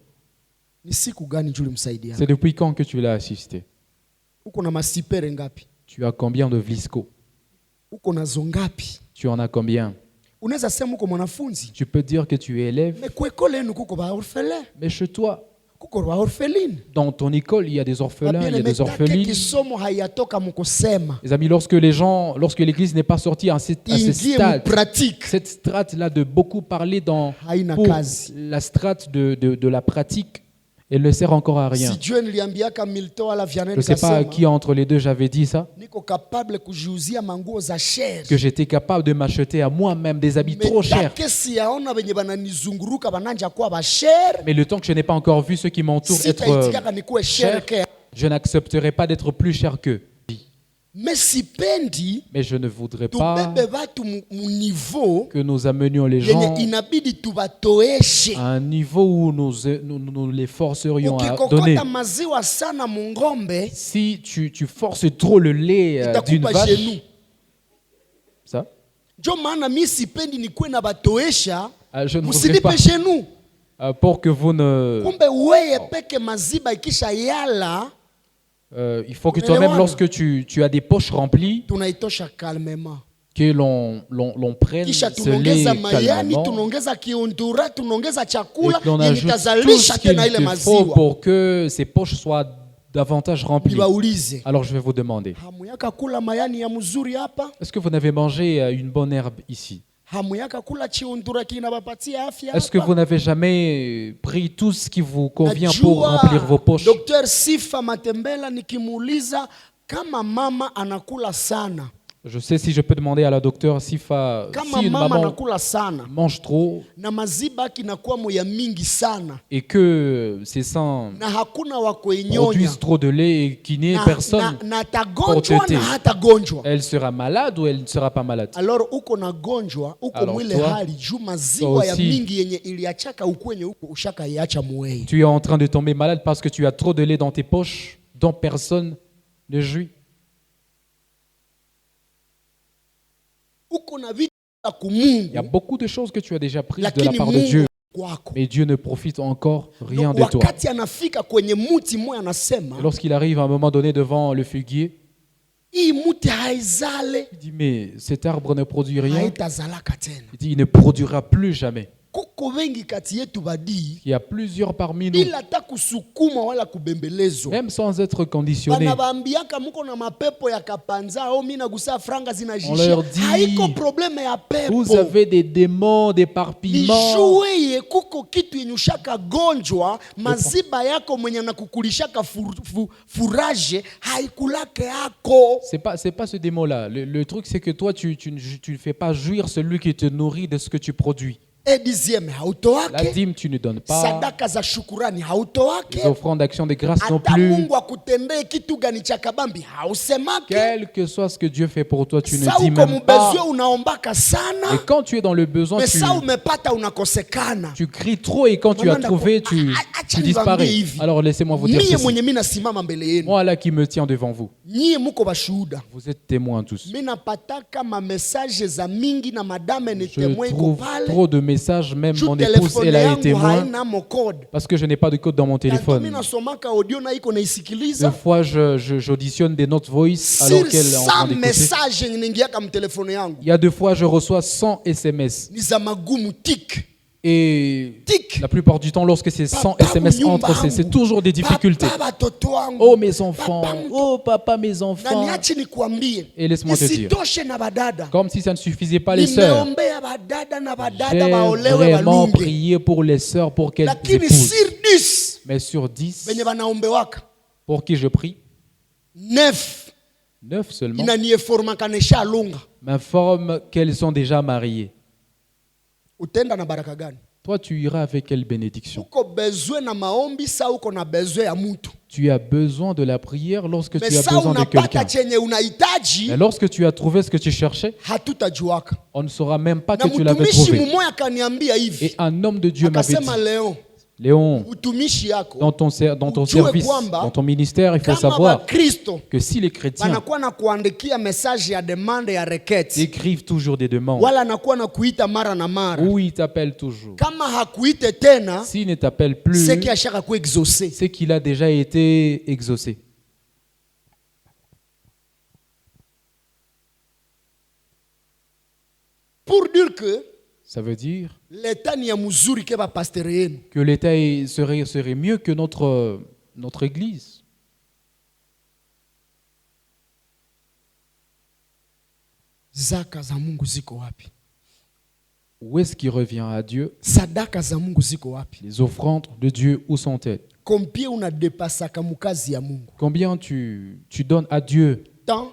Ni siku gani juu ulimsaidia? C'est depuis quand que tu l'as assisté? Uko na masipere ngapi? Tu as combien de vlisco? Uko nazo ngapi? Tu en as combien? Unaweza sema uko mwanafunzi. Tu peux dire que tu es élève, Mais kwekole yenu kuko ba orphelin, mais chez toi, kuko ba orpheline. dans ton école, il y a des orphelins, il y a des orphelines. Kisomo hayatoka mukosema. Les amis, lorsque l'Église n'est pas sortie à ce Ingie stade, pratique. cette strate-là de beaucoup parler Haina pour kazi. la strate de la pratique, elle ne sert encore à rien. Sijue niliambiaka Milton wala Vianney Je ne sais pas à nikasema, qui entre les deux j'avais dit ça, niko capable kujiuzia manguo za share. que j'étais capable de m'acheter à moi-même des habits trop chers. Metake siyaona venye bananizunguruka bananja kuwa ba share. Mais le temps que je n'ai pas encore vu ceux qui m'entourent être Sitaitikaka nikuwe share chers, ke. je n'accepterai pas d'être plus cher qu'eux. Mais sipendi Mais je ne voudrais pas tubebe batu mu niveau que nous amenions les gens yenye inabidi tubatoeshe. à un niveau où nous les forcerions à donner. Ukikokota maziwa sana mungombe Si tu forces trop le lait d'une itakupa vache, genou. ça, Ndio maana mi sipendi nikuwe na batoesha, je ne voudrais msinipe pas genou. pour que vous ne... Kumbe weye peke maziba ikisha yala il faut que toi-même, lorsque tu as des poches remplies, tunaitosha calmement. que l'on prenne Kisha ce lait tunaongeza mayani, calmement tunaongeza kiundura, tunaongeza et chakula que l'on yenye ajoute tout itazalisha ce qu'il tena ile te faut maziwa. pour que ces poches soient davantage remplies. Nibaulize, Alors je vais vous demander, hamuyaka kula mayani ya mzuri hapa? est-ce que vous n'avez mangé une bonne herbe ici? Hamuyaka kula chiundura kinabapatia afya Est-ce que hapa? vous n'avez jamais pris tout ce qui vous convient pour Najua remplir vos poches? Dr. Sifa Matembela nikimuuliza kama mama anakula sana. Je sais si je peux demander à la docteure Sifa Kama si une mama maman anakula sana mange trop na maziba kinakuwa moya mingi sana et que ses seins na hakuna wa kuinyonya produisent trop de lait et qu'il n'y ait personne, na tagonjwa pour na téter. hatagonjwa. elle sera malade ou elle ne sera pas malade? Alors uko na gonjwa uko Alors mwile toi, hali juu maziwa ya aussi, mingi yenye iliachaka ukwenye uko ushaka iacha muwei. Tu es en train de tomber malade parce que tu as trop de lait dans tes poches dont personne ne jouit. Uko na vitu vya Il y a kumungu beaucoup de choses que tu as déjà prises de la lakini part de Dieu, Mungu kwako. mais Dieu ne profite encore rien Donc, de toi. wakati anafika kwenye muti moya anasema Et lorsqu'il arrive à un moment donné devant le figuier, hii muti haizale il dit mais cet arbre ne produit rien. haitazalaka tena. Il dit il ne produira plus jamais. Kuko wengi kati yetu badii Il y a plusieurs parmi nous, bila hata kusukuma wala kubembelezwa. même sans être conditionnés. Banabambiaka muko na mapepo ya kapanza au mimi nagusa franga On zinajishia. leur dit, Haiko probleme ya pepo. Vous avez des démons, d'éparpillement. Nijue kuko kitu yenye ushaka gonjwa maziba yako mwenye anakukulishaka furaje haikulake yako. C'est pas ce démon-là. Le truc, c'est que toi, tu ne fais pas jouir celui qui te nourrit de ce que tu produis. e dixième La hautoake, dîme, tu ne donnes pas. sadaka za shukurani hautoake, Les offrandes d'action de grâce non hata plus. Mungu akutendee kitu gani cha kabambi hausemake. Quel que soit ce que Dieu fait pour toi, tu ne Sa dis uko même pas. mubezwe unaombaka Et sana, quand tu es dans le besoin, mais sa umepata unakosekana. tu cries trop et quand tu as Mwananda trouvé, ko- tu acha disparais. nivambie hivi. Alors laissez-moi vous dire Mie ceci. mwenye mina simama mbele yenu, Moi là qui me tiens devant vous, nyie muko bashuhuda. vous êtes témoins tous. Mina pataka ma message za mingi na madame ni Je témoin iko trouve pale. trop de messages, même Juu mon épouse, telefone elle a yangu été témoin, haina mo code. parce que je n'ai pas de code dans mon Tanto téléphone. mina somaka audio na iko Deux naisikiliza. fois, j'auditionne des notes voice alors Sur qu'elle est en train 100 d'écouter. message yenye ningiaka mtelefone yangu Il y a 2 fois, je reçois 100 SMS. ni za magumu tik Et tik. la plupart du temps, lorsque ces 100 Papa, SMS nyumba entrent, c'est yangu. toujours des difficultés. Papa, batoto wangu. Oh mes enfants, Papa, oh papa mes Na enfants. niachi nikuambie, Et laisse-moi te dire, isitoshe na badada, comme si ça ne suffisait pas les sœurs, nimeombea badada na badada j'ai baolewe vraiment balunge, prié pour les sœurs pour qu'elles lakini épousent. sur 10 Mais sur 10, benye banaombewaka pour qui je prie, 9 9 seulement inanieformaka nesha alunga. m'informent qu'elles sont déjà mariées. Utenda na baraka gani? Toi, tu iras avec quelle bénédiction? Uko bezwe na maombi sa uko na bezwe ya mutu. Tu as besoin de la prière lorsque Mais tu as sa besoin de unapata quelqu'un. chenye unahitaji, Mais lorsque tu as trouvé ce que tu cherchais, hatutajuaka. on ne saura même pas Na que tu l'avais mtumishi trouvé. mumoya akaniambia Et hivi, un homme de Dieu m'avait dit, akasema Leon, Léon, utumishi yako dans ton ujue service, kwamba dans ton ministère, il faut kama savoir Bakristo que si les chrétiens banakuwa na kuandikia message ya demande ya reketi, écrivent toujours des demandes, wala anakuwa na kuita mara na mara, ou ils t'appellent toujours, kama hakuite tena s'il ne t'appelle plus, seki ashaka ku exaucer. c'est qu'il a déjà été exaucé. Pour dire que Ça veut dire leta ni ya muzuri ke ba pasteur yenu. que l'État serait mieux que notre Église. Zaka za Mungu ziko wapi? Où est-ce qu'il revient à Dieu? Sadaka za Mungu ziko wapi? Les offrandes de Dieu, où sont-elles? Combien unadepasaka mukazi ya Mungu? Combien tu donnes à Dieu Temps,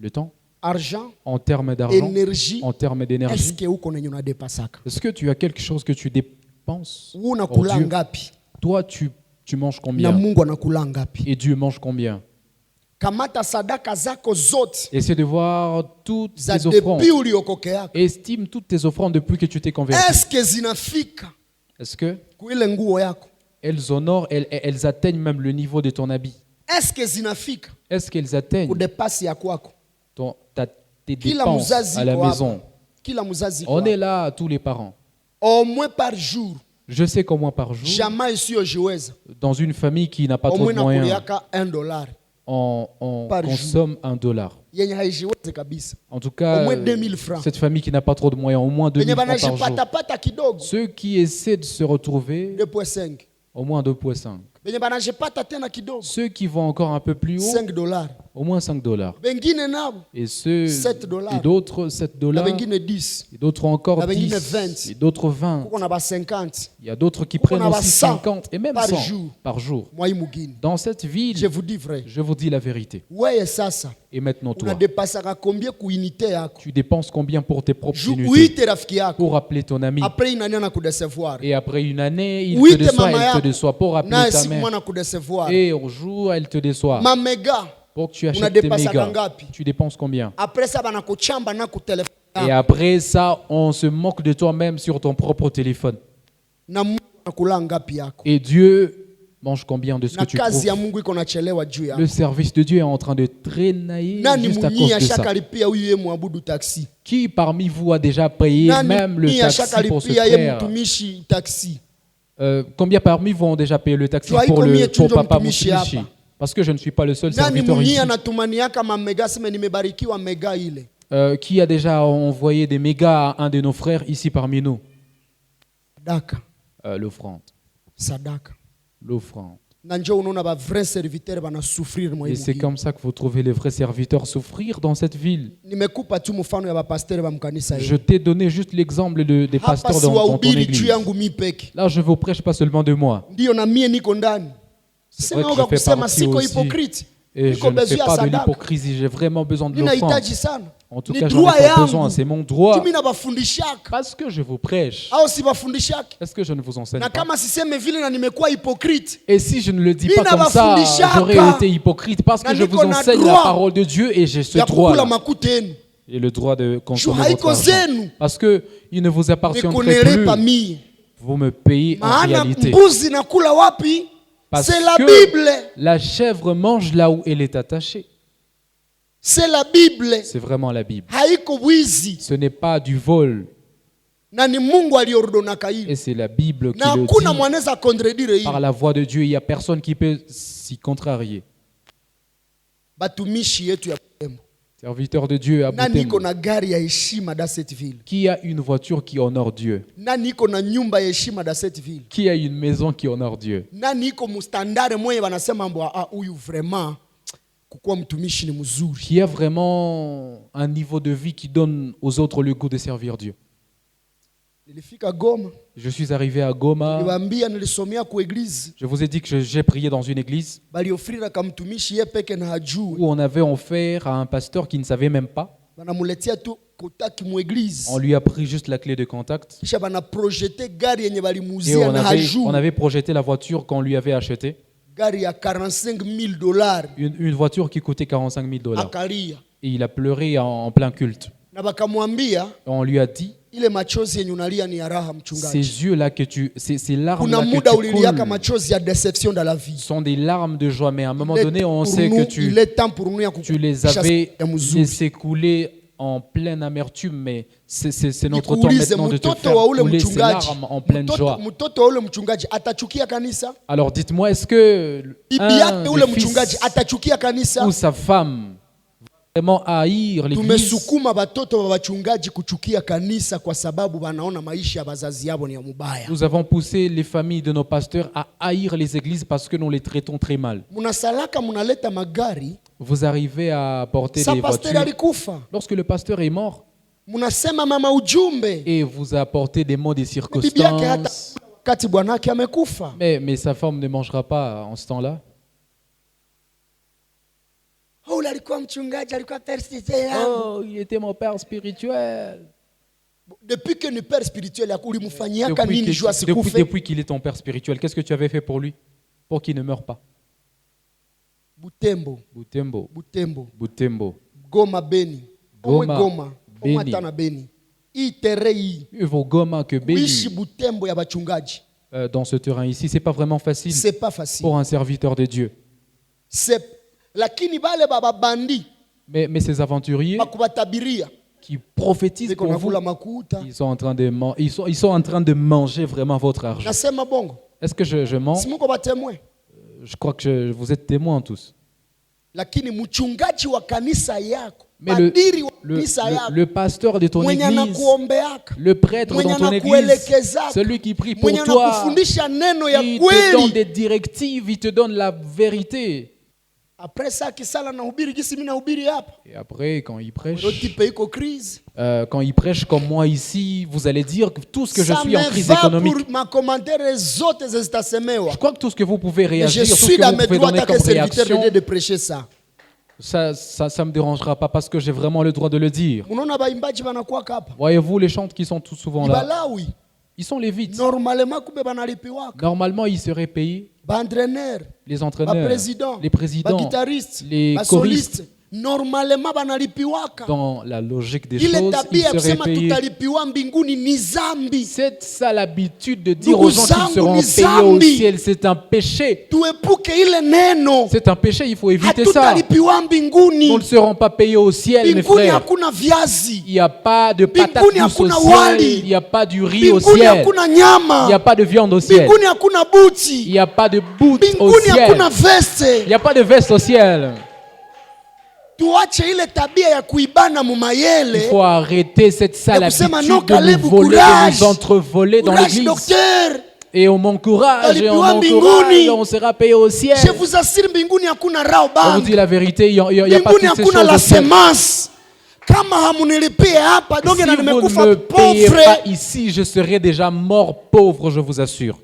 le temps argent, en termes d'argent, énergie. en termes d'énergie? Est-ce que uko nenye unadepasaka? Est-ce que tu as quelque chose que tu dépenses pour Unakula Dieu? ngapi? Toi, tu manges Na combien? Mungu anakula ngapi? Et Dieu mange combien? Kamata sadaka zako zote Essaie de voir toutes za tes offrandes. depuis uliokokeaka. Estime toutes tes offrandes depuis que tu t'es converti. Est-ce que zinafika Est-ce que kuile nguo yako? elles honorent, elles atteignent même le niveau de ton habit? Est-ce que zinafika Est-ce qu'elles atteignent kudepasi ya kwako? tes Kila dépenses mzazi à la iko hapa. maison? Kila mzazi iko On hapa. est là, tous les parents. Au moins par jour, Je sais qu'au moins par jour, jamaa isiyojiweza, dans une famille qui n'a pas au trop moins de moyens, nakuliaka $1 on par jour. consomme $1. yenye haijiweze kabisa. En tout cas, Au moins 2000 francs. cette famille qui n'a pas trop de moyens, au moins 2000 Benye francs par jour. banajipatapata kidogo Ceux qui essaient de se retrouver, 2.5. au moins 2,5. Benye banajipata tena kidogo Ceux qui vont encore un peu plus haut, $5. au moins $5. Bengine nabo Et ceux $7. et d'autres $7. na bengine 10. Et d'autres encore Na bengine 10. 20. Et d'autres 20. Kuko na ba 50 Il y a d'autres qui Kuko prennent na ba aussi 100 50 et même par 100 jour. par jour. mwai mugini. Dans cette Je ville, vous dis vrai. je vous dis la vérité. Weye sasa Et maintenant, toi, unadepasaka combien ku unité yako? tu dépenses combien pour tes propres Ju unités? uite rafiki yako. Pour appeler ton ami. Après inani na kudecevoir. Et après une année, il Uite te déçoit, mama elle te yako. déçoit. Pour appeler Na ta siku mère. mwana kudecevoir. Et au jour, elle te déçoit. Mamega. Pour que tu achètes tes Unadepasaka mégas. ngapi? Tu dépenses combien? Après ça banakuchamba na ku Et telefone. après ça, on se moque de toi-même sur ton propre téléphone. Na Mungu anakula ngapi yako? Et Dieu mange combien de ce que Na tu kazi ya trouves? Mungu iko nachelewa juu yako. Le service de Dieu est en train de traîner Nani juste à cause munyi de ça. ashakalipia huyu ye mwabudu taxi? Qui parmi vous a déjà payé Nani même le munyi taxi pour se ashakalipia ye faire? mtumishi taxi? Combien parmi vous ont déjà payé le taxi Tu as pour combien pour tunjo papa mtumishi Moutumishi? hapa? Parce que je ne suis pas le seul Nani serviteur munyi ici. anatumaniaka mamega sema nimebarikiwa mega ile? Qui a déjà envoyé des mégas à un de nos frères ici parmi nous? Sadaka, L'offrande. sadaka. L'offrande. Na njo unaona ba vrai serviteur bana souffrir mwa Et c'est hii. comme ça que vous trouvez les vrais serviteurs souffrir dans cette ville. Nimekupa tu mfano ya ba pasteur ba mkanisa Je hii. t'ai donné juste l'exemple des Hapa pasteurs si dans ton wahubiri église. juu yangu mi peke. Là, je vous prêche pas seulement de moi. Ndio na mie niko ndani. C'est vrai Sema que je oga fais kusema partie siko aussi. hypocrite. Et je niko ne fais besoin ya pas de sadaka, l'hypocrisie, j'ai vraiment besoin de l'offrande. ninahitaji sana, En tout ni cas, j'en ai droit pas besoin, yangu, c'est mon droit. mimi nabafundishaka Parce que je vous prêche. au sibafundishaki. Est-ce que je ne vous enseigne Na pas? kama siseme vile na nimekuwa hypocrite, Et si je ne le dis Mimi pas comme ça, nabafundishaka. j'aurais été hypocrite parce que Na je vous niko na enseigne la droit parole de Dieu et j'ai ce ya kukula droit makuta yenu, et le droit de consommer haiko votre argent. zenu, Parce que il ne vous appartiendrait nikonere plus. pa mie. Vous me payez en Maana réalité. mbuzi nakula wapi? Parce C'est la que Bible. la chèvre mange là où elle est attachée. C'est la Bible. C'est vraiment la Bible. Haiko wizi. Ce n'est pas du vol. Na ni Mungu aliordonaka hivi. Et c'est la Bible qui Na le hakuna dit mwanaweza contredire hivi. par la voix de Dieu. Il n'y a personne qui peut s'y contrarier. Batumishi yetu ya Butembo. Serviteur de Dieu à Nani iko Butembo, na gari ya heshima dans cette ville? qui a une voiture qui honore Dieu? Nani iko na nyumba ya heshima dans cette ville? Qui a une maison qui honore Dieu? Nani iko mustandare mwenye wanasema mbwa huyu vraiment kukuwa mtumishi ni mzuri? Qui a vraiment un niveau de vie qui donne aux autres le goût de servir Dieu? Nilifika Goma, Je suis arrivé à Goma. niliwaambia nilisomea ku église, Je vous ai dit que j'ai prié dans une église baliofrira kama mtumishi yeye peke na hajui. où on avait offert à un pasteur qui ne savait même pas. Banamuletea tu kotaki mu église. On lui a pris juste la clé de contact. Kisha bana projete gari yenye Et balimuuzia na hajui. on avait projeté la voiture qu'on lui avait achetée. Gari ya 45 000 dollars. Une voiture qui coûtait 45 000 $. Akalia. Et il a pleuré en plein culte. Na bakamwambia On lui a dit, ile machozi yenye unalia ni ya raha ces mchungaji. yeux-là que tu... Ces larmes-là Kuna que muda tu uliliaka coules machozi ya deception dans la vie. sont des larmes de joie. Mais à un moment Il est donné, on pour sait nous- que tu il est temps pour nous ya les kukushasa avais ya mzuri. laissé couler en pleine amertume. Mais c'est notre temps Nikuulize, maintenant de te mtoto faire wa ule couler ces mchungaji, larmes en pleine joie. mtoto wa ule mchungaji atachukia kanisa? Alors dites-moi, est-ce que Bibi un yake ule des mchungaji fils atachukia kanisa? ou sa femme vraiment haïr l'église? Tumesukuma batoto wa wachungaji kuchukia kanisa kwa sababu wanaona maisha ya bazazi yabo ni ya mubaya. Nous avons poussé les familles de nos pasteurs à haïr les églises parce que nous les traitons très mal. Munasalaka munaleta magari, Vous arrivez à porter sa des pasteur voitures. alikufa. Lorsque le pasteur est mort Munasema mama ujumbe. et vous apportez des mots, des Bibi yake hata circonstances, wakati bwanake amekufa. mais sa femme ne mangera pas en ce temps-là. Oh, ule alikuwa mchungaji, alikuwa persiste yangu. Oh, il était mon père spirituel. Depuis que ni père spirituel ulimfanyiaka Depuis nini juu asikufe? depuis qu'il est ton père spirituel, qu'est-ce que tu avais fait pour lui? Pour qu'il ne meure pas. Butembo, Butembo, Butembo, Butembo. Goma, Beni. Omwe Goma, Beni. omwe tana Beni. Hii tere hii, Mieux vaut Goma que kuishi Béni. Butembo ya bachungaji, Dans ce terrain ici, c'est pas vraiment facile c'est pas facile. pour un serviteur de Dieu. C'est lakini bale baba bandi Mais ces aventuriers bakubatabiria qui prophétisent ziko pour vous, nakula makuta. ils sont en train de ils sont en train de manger vraiment votre argent. Nasema bongo, Est-ce que je mens? si muko batemwe. Je crois que vous êtes témoins tous. Lakini mchungaji wa kanisa yako, Mais padiri wa kanisa yako, le pasteur de ton mwenye église, anakuombeaka, le prêtre mwenye dans ton église, anakuelekezaka, celui qui prie pour mwenye toi, anakufundisha neno ya il te donne kweli. des directives, il te donne la vérité. Après ça kisala na hubiri jinsi mimi nahubiri hapa. Et après, quand il prêche, Ndio type iko crise. quand il prêche comme moi ici, vous allez dire que tout ce que je Ça suis en me crise va économique. pour ma commentaire zote zitasemewa. Je crois que tout ce que vous pouvez Mais je réagir, tout ce suis que dans vous mes pouvez droits donner en tant comme que serviteur de réaction, Dieu de prêcher ça. ça me dérangera pas parce que j'ai vraiment le droit de le dire. Munaona baimbaji banakuwa hapa. Voyez-vous, les chantes qui sont tout souvent là, Ibalawi. ils sont lévites. Normalement kumbe banalipiwaka. Normalement, ils seraient payés, Ba entraîneur, les ba entraîneurs, président, les ba présidents, guitariste, les ba choristes. soliste. Normalement banalipiwaka. Dans la logique des Ile choses, ils tabia ya seraient kusema payés. tutalipiwa mbinguni ni zambi. C'est ça l'habitude de dire Ndugu aux gens qu'ils zangu, seront ni payés au zambi. ciel. C'est un péché. Tuepuke ile neno. C'est un péché, il faut éviter ça. Hatutalipiwa mbinguni. Nous ne serons pas payés au ciel, mes Mbinguni frères. hakuna viazi. Il n'y a pas de patates Mbinguni douces au hakuna ciel. wali. Il n'y a pas du riz au Mbinguni ciel. hakuna Il n'y nyama. a pas de viande au ciel. Mbinguni hakuna Il buti. n'y a pas de bout au Mbinguni ciel. hakuna veste. Il n'y a pas de veste au ciel. Tuache ile tabia ya kuibana Il mumayele. faut arrêter cette sale Ya kusema, habitude non, de Caleb, nous voler, de courage. nous entrevoler dans Courage, l'église. docteur. Et on m'encourage, et on Alipiwa m'encourage, mbinguni. on sera payé au ciel. Je vous assure mbinguni hakuna rao On vous bank. dit la vérité, il n'y a pas Mbinguni toutes ces hakuna choses la au ciel. semence. Kama hamunilipie hapa donge Si na vous ne nimekufa me payez pauvre. pas ici, je serai déjà mort pauvre, je vous assure.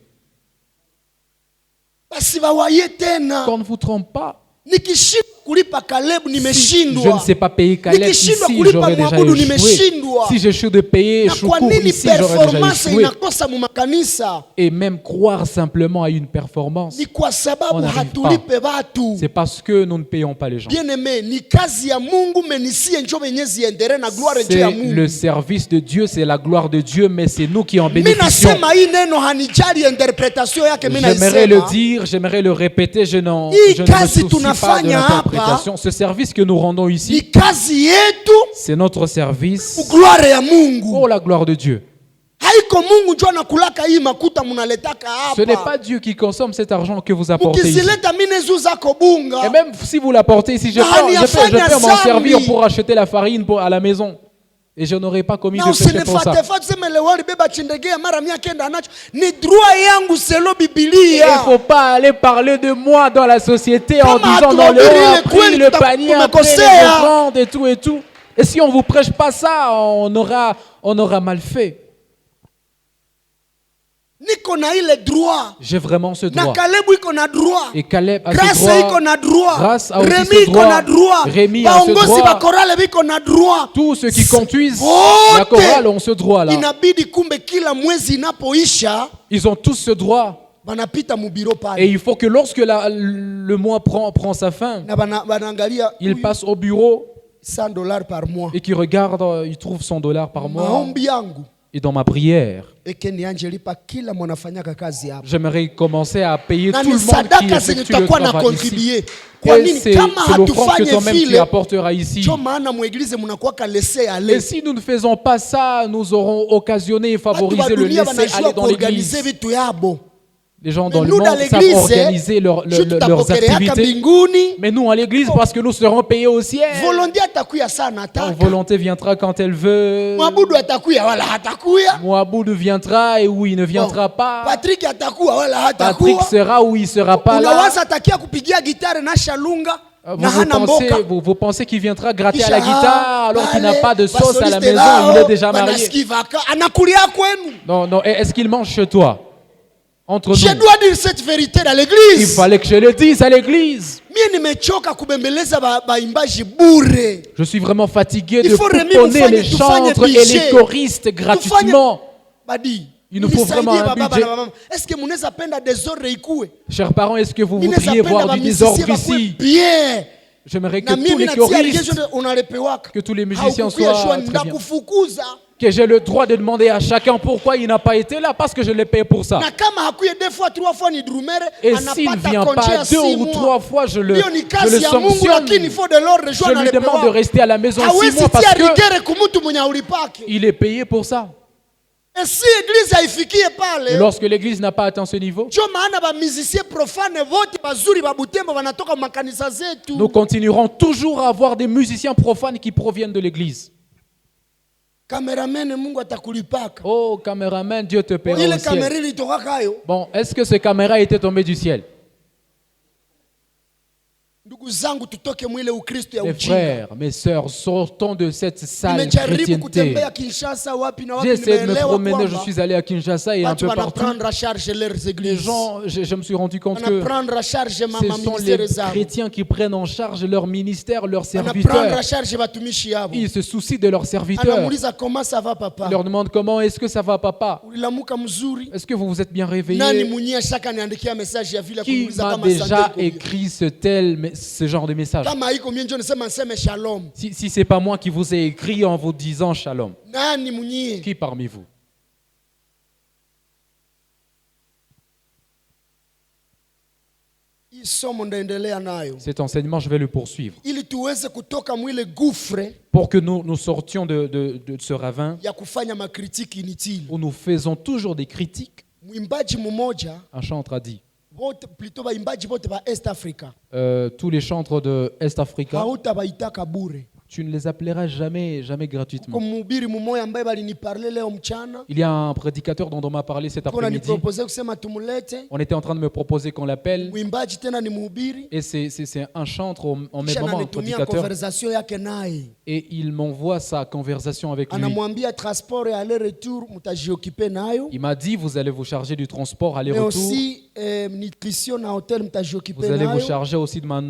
Basi bawaye tena. Qu'on ne vous trompe pas. Nikishinda kulipa Caleb Si nimeshindwa. je ne sais pas payer Caleb Nikishindwa ici, kulipa j'aurais déjà Mwabudu échoué. nimeshindwa. Si j'échoue de payer Na kwa Choukour nini ici, j'aurais déjà performance échoué. inakosa mu makanisa? Et même croire simplement à une performance, Ni kwa On sababu n'arrive hatulipe watu. c'est parce que nous ne payons pas les gens. Bien aimé, ni kazi ya Mungu menisie njo benye ziendere na gloire njo ya C'est Mungu. le service de Dieu, c'est la gloire de Dieu, mais c'est nous qui en Mimi bénéficions. nasema hii neno hanijali interpretation yake, mimi J'aimerais le naisema. dire, j'aimerais le répéter, je ne Hii me kazi soucie pas de tunafanya l'interprétation. Ce service que nous rendons Ni ici, kazi yetu c'est notre service ku gloire ya Mungu. pour la gloire de Dieu. Haiko Mungu njo anakulaka hii makuta munaletaka Ce n'est hapa. pas Dieu qui consomme cet argent que vous apportez ici. Ukizileta mine zako bunga. Et même si vous l'apportez ici, je peux m'en servir pour acheter la farine à la maison. Et je n'aurais pas commis Na de péché pour ça. usinifuate fuate sema leo beba chindegea mara 100 anacho. Ni droit yangu selo Il Biblia. ne faut pas aller parler de moi dans la société en Kama disant non, le hatuhubiri a ile pris kweli le panier, a pris les tumekosea. offrandes et tout et tout. Et si on ne vous prêche pas ça, on aura mal fait. Niko na ile droit. J'ai vraiment ce Na droit. Caleb iko na droit. Et Caleb a ce Grâce droit. iko na droit. Grâce a aussi Rémi ce iko na droit. droit. Rémi a ce Baongozi droit. ba chorale biko na droit. Tous ceux qui conduisent Wote. la chorale ont ce droit-là. Inabidi kumbe kila mwezi inapoisha Ils ont tous ce droit. banapita mu bureau Et pale. il faut que lorsque le mois prend sa fin, Na banaangalia il huyu passe au bureau $100 par mois. et qu'il regarde, il trouve $100 par mois. Maombi yangu Et dans ma prière, eke nianje lipa kila mwanafanyaka kazi hapa. j'aimerais commencer à payer Na tout ni le monde qui sadaka zenye effectue le tutakuwa na travail ici. contribuer. Kwa Et nini c'est kama l'offrande que hatufanye toi-même tu vile? apporteras ici. Ndio maana mu eglise mnakuwa laisser Et aller. si nous ne faisons pas ça, nous aurons occasionné et Watu wa favorisé le dunia laisser banajua aller dans kuorganize l'église. vitu yabo. Les gens dans Mais le nous, dans monde savent l'église, organiser leurs activités. mbinguni. Mais nous, à l'église, parce que nous serons payés au ciel. Volontaire atakuya sana La ataka. volonté viendra quand elle veut. Mwabudu atakuya wala hatakuya. Moaboud viendra et où il ne viendra Bon. pas. Patrick atakuwa wala Patrick hatakuwa. sera où il ne sera pas là. Unawaza atakia kupigia gitare na shalunga na Vous hana mboka. pensez qu'il viendra gratter à la Kisha, guitare alors qu'il n'a wale, pas de sauce à la basoliste maison, bao, il est déjà marié. banaskivaka, anakulia kwenu. Non, non, est-ce qu'il mange chez toi? Entre Je nous. dois dire cette vérité dans Il l'église. fallait que je le dise à l'église. Mie nimechoka kubembeleza baimbaji bure. Je suis vraiment fatigué Il de faut Rémi couponner Mufanye, les tufanye chantres et budget. les choristes gratuitement. Badi. Il nous faut vraiment un budget. Est-ce que munaweza penda désordre ikue? Chers parents, est-ce que vous Mimi voudriez napenda voir du bamisisi désordre bakue ici? Bien. J'aimerais que Na tous mimi les natia choristes, allegation unalipewaka. que tous les musiciens Haukukuya soient shua très bien. ndakufukuza. Que j'ai le droit de demander à chacun pourquoi il n'a pas été là, parce que je l'ai payé pour ça. Na kama hakuye 2 fois 3 fois ni drumere Et s'il ne anapata vient congé pas ya 2 6 ou 3 mois. fois, je le Hiyo ni kazi ya Mungu sanctionne. lakini il faut de l'ordre Je lui demande de rester à la maison 6 hawezi mois parce tia que rigere kumutu mwenye ulipake. il est payé pour ça. Et si église haifikie Et pale, lorsque l'église n'a pas atteint ce niveau, ndio maana ba musiciens profane wote bazuri ba Butembo wanatoka makanisa zetu. nous continuerons toujours à avoir des musiciens profanes qui proviennent de l'église. Cameraman Mungu atakulipaka. Oh, caméraman, Dieu te paiera Ile au ciel. kamera ilitoka kayo. Bon, est-ce que ce caméra était tombé du ciel? Ndugu zangu tutoke mwile Ukristo ya Mes ujinga. frères, mes sœurs, sortons de cette sale Nimejaribu chrétienté. kutembea Kinshasa wapi na wapi, J'ai essayé de me nimeelewa promener, je kwamba suis allé à Kinshasa et un watu peu partout. wanaprendre à charge leurs Les églises. gens, je me suis rendu compte que Wanaprendre à charge ce mama sont ministère les zao. chrétiens qui prennent en charge leur ministère, leurs Wanaprendre serviteurs. à charge batumishi yabo. Ils se soucient de leurs serviteurs. Anamuuliza comment ça va papa? Ils leur demandent comment est-ce que ça va, papa? Ulilamuka mzuri? Est-ce que vous vous êtes bien Nani réveillé? munyia shaka niandikia message ya vile Qui kumuuliza m'a kama déjà sante iko bien. écrit ce genre de message? Kama iko mie njo nisema nseme shalom. Si c'est pas moi qui vous ai écrit en vous disant shalom, Nani munyie? qui parmi vous? Hii somo ndaendelea nayo Cet enseignement, je vais le poursuivre. ili tuweze kutoka mwile gouffre Pour que nous sortions de ce ravin ya kufanya makritiki inutile. où nous faisons toujours des critiques. Mwimbaji mmoja Un chantre a dit, bote plutôt baimbaji bote ba East Africa tous les chantres de Est Africa, hautabaitaka bure. tu ne les appelleras jamais gratuitement. Kwa mhubiri mmoja ambaye baliniparle leo mchana, Il y a un prédicateur dont on m'a parlé cet kuna après-midi. nipropose kusema tumulete On était en train de me proposer qu'on l'appelle. mwimbaji tena ni mhubiri, Et c'est un chantre en même kisha moment un ananitumia prédicateur. conversation yake naye, Et il m'envoie sa conversation avec lui. anamwambia transport ya aller retour mtajiokipe nayo, Il m'a dit, vous allez vous charger du transport mais aller-retour. aussi nutrition na hotel mtajiokipe Vous allez vous nayo. charger aussi de mon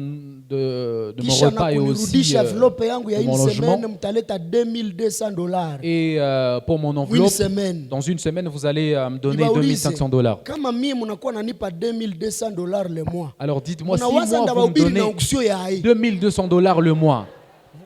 Kisha na repas et aussi kunirudisha envelope yangu ya de mon une logement. semaine mtaleta $2200. Et pour mon Une enveloppe, semaine. dans une semaine, vous allez me donner Nibaulize, $2500. kama mie munakuwa nanipa $2200 le mois. Alors dites-moi, si Munawaza moi vous me ndabahubiri na donnez onction ya hai. $2200 le mois,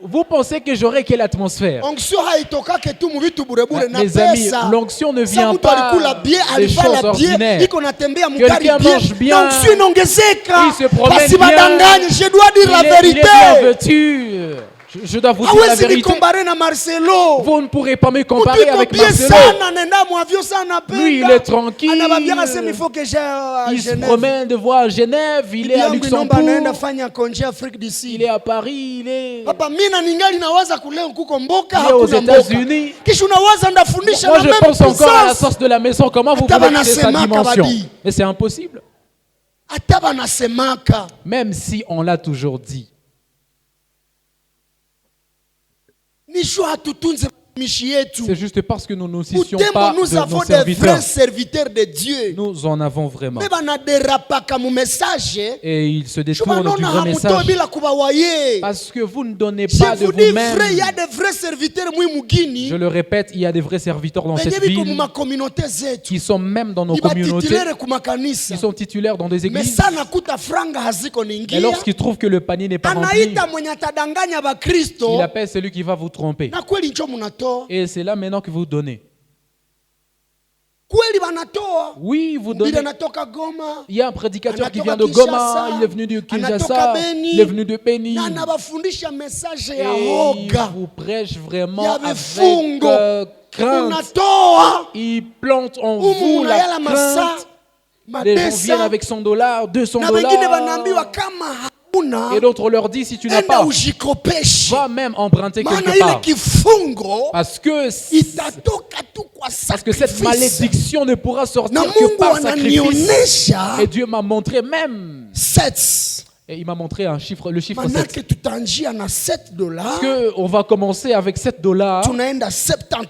vous pensez que j'aurai quelle atmosphère? Onction haitokake tu mu vitu burebure na Mes amis, pesa. l'onction ne Sa vient mtu alikula pas bien, des choses alivala bien, ordinaires. iko natembea mugari Quelqu'un bien, mange bien, na onction inaongezeka. il se promène Basi bien, badanganye, je dois dire la il est vérité. bien vêtu. Je dois vous dire la Hawezi vérité. nikombare na Marcelo. Vous ne pourrez pas me Mtu comparer iko avec bien Marcelo. sana, nenda mu avion sana penda. Lui, il est tranquille. Anababiaka sema il faut que j'aille à Il se Genève. promène de voir à Genève, il est à Bibi yangu inomba naenda Luxembourg, fanya konje Afrique du Sud. il est à Paris, il est... Papa mimi na ningali nawaza kuleo kuko mboka Il est aux hakuna mboka. États-Unis. Kisha unawaza ndafundisha Moi, na je même pense encore à la puissance. source de la maison. Comment vous Ata voulez créer sa banasemaka dimension? badi. Mais c'est impossible. Ata banasemaka. Même si on l'a toujours dit. Ni jua hatutunze mishi yetu. C'est juste parce que nous ne nous soucions Butembo, pas nous de avons nos des vrais serviteurs. serviteurs de Dieu. Nous en avons vraiment. Mais banaderapaka mu message. Et ils se détournent Shobana du na vrai hamuto message. bila kubawaye. Parce que vous ne donnez Je pas de vous dis vous-même. vrai, il y a des vrais serviteurs mui mugini. Je le répète, il y a des vrais serviteurs dans cette Benye biko mu ville ma communauté zetu. qui sont même dans nos Iba communautés, titulaire kumakanisa. qui sont titulaires dans des Mais églises. sana kuta franga haziko Et ningia. lorsqu'ils trouvent que le panier n'est pas rempli, Anaita mwenye atadanganya ba il Kristo. appelle celui qui va vous tromper. Na kweli njo munatoa. Et c'est là maintenant que vous donnez. Kweli banatoa. Oui, vous Mbili donnez. anatoka Goma. Il y a un prédicateur qui Anatoka vient de Goma, Kinshasa, il est venu de anatoka Kinshasa, Beni, il est venu de Beni. Na anabafundisha message Et ya il hoga. vous prêche vraiment Ya avec vifungo. crainte. Unatoa. Il plante en Umu vous la unayala masa. crainte. Les gens viennent Madesa. avec $100, $200. Na wengine wanaambiwa kama hakuna. Et d'autres leur disent, si tu n'as Enda pas, ujikopeshe. va même emprunter Maana quelque ile part. kifungo Parce que, itatoka tu kwa parce que cette sacrifice. malédiction ne pourra sortir Na que Mungu par sacrifice. ananionyesha Et Dieu m'a montré même. sets. Et il m'a montré un chiffre, le chiffre 7. Manake tutaanjia na $7. Parce qu'on va commencer avec $7 Tunaenda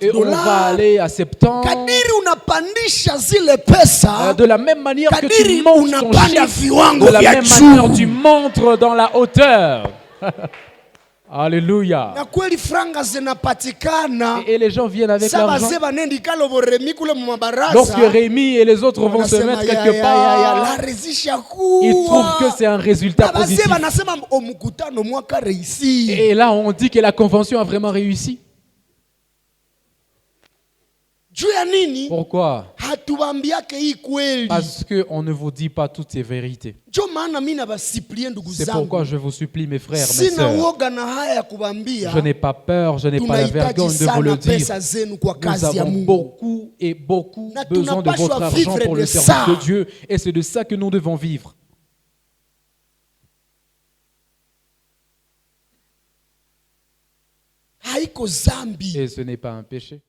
et on va $70. aller à 70. Kadiri unapandisha zile pesa, De la même manière que kadiri tu montes ton unapanda chiffre, viwango de la vya même manière tu juu. montres dans la hauteur. Alléluia. Na kweli franga zinapatikana. Et les gens viennent avec Sa l'argent. bazee banendi kalo boremi kule mu mabarasa. Lorsque Rémi et les autres vont se Wanasema, mettre ya, quelque ya, part, la rezisha kuwa. ils trouvent que c'est un résultat Na bazee positif. banasema omukutano mwaka reisi. Et là, on dit que la convention a vraiment réussi. Juu ya nini? Pourquoi? Hatuwaambiake hii kweli. Parce qu'on ne vous dit pas toutes ces vérités. Ndio maana mimi nabasiplie ndugu C'est pourquoi zangu. je vous supplie, mes frères, mes Sina sœurs. uoga na haya ya kuwaambia. Je n'ai pas peur, je n'ai pas la Tunahitaji vergogne de vous sana le dire. pesa zenu kwa Nous kazi ya avons Mungu. beaucoup et beaucoup Na besoin de tunapaswa votre argent vivre pour le de service ça. de Dieu. Et c'est de ça que nous devons vivre. Haiko zambi. Et ce n'est pas un péché.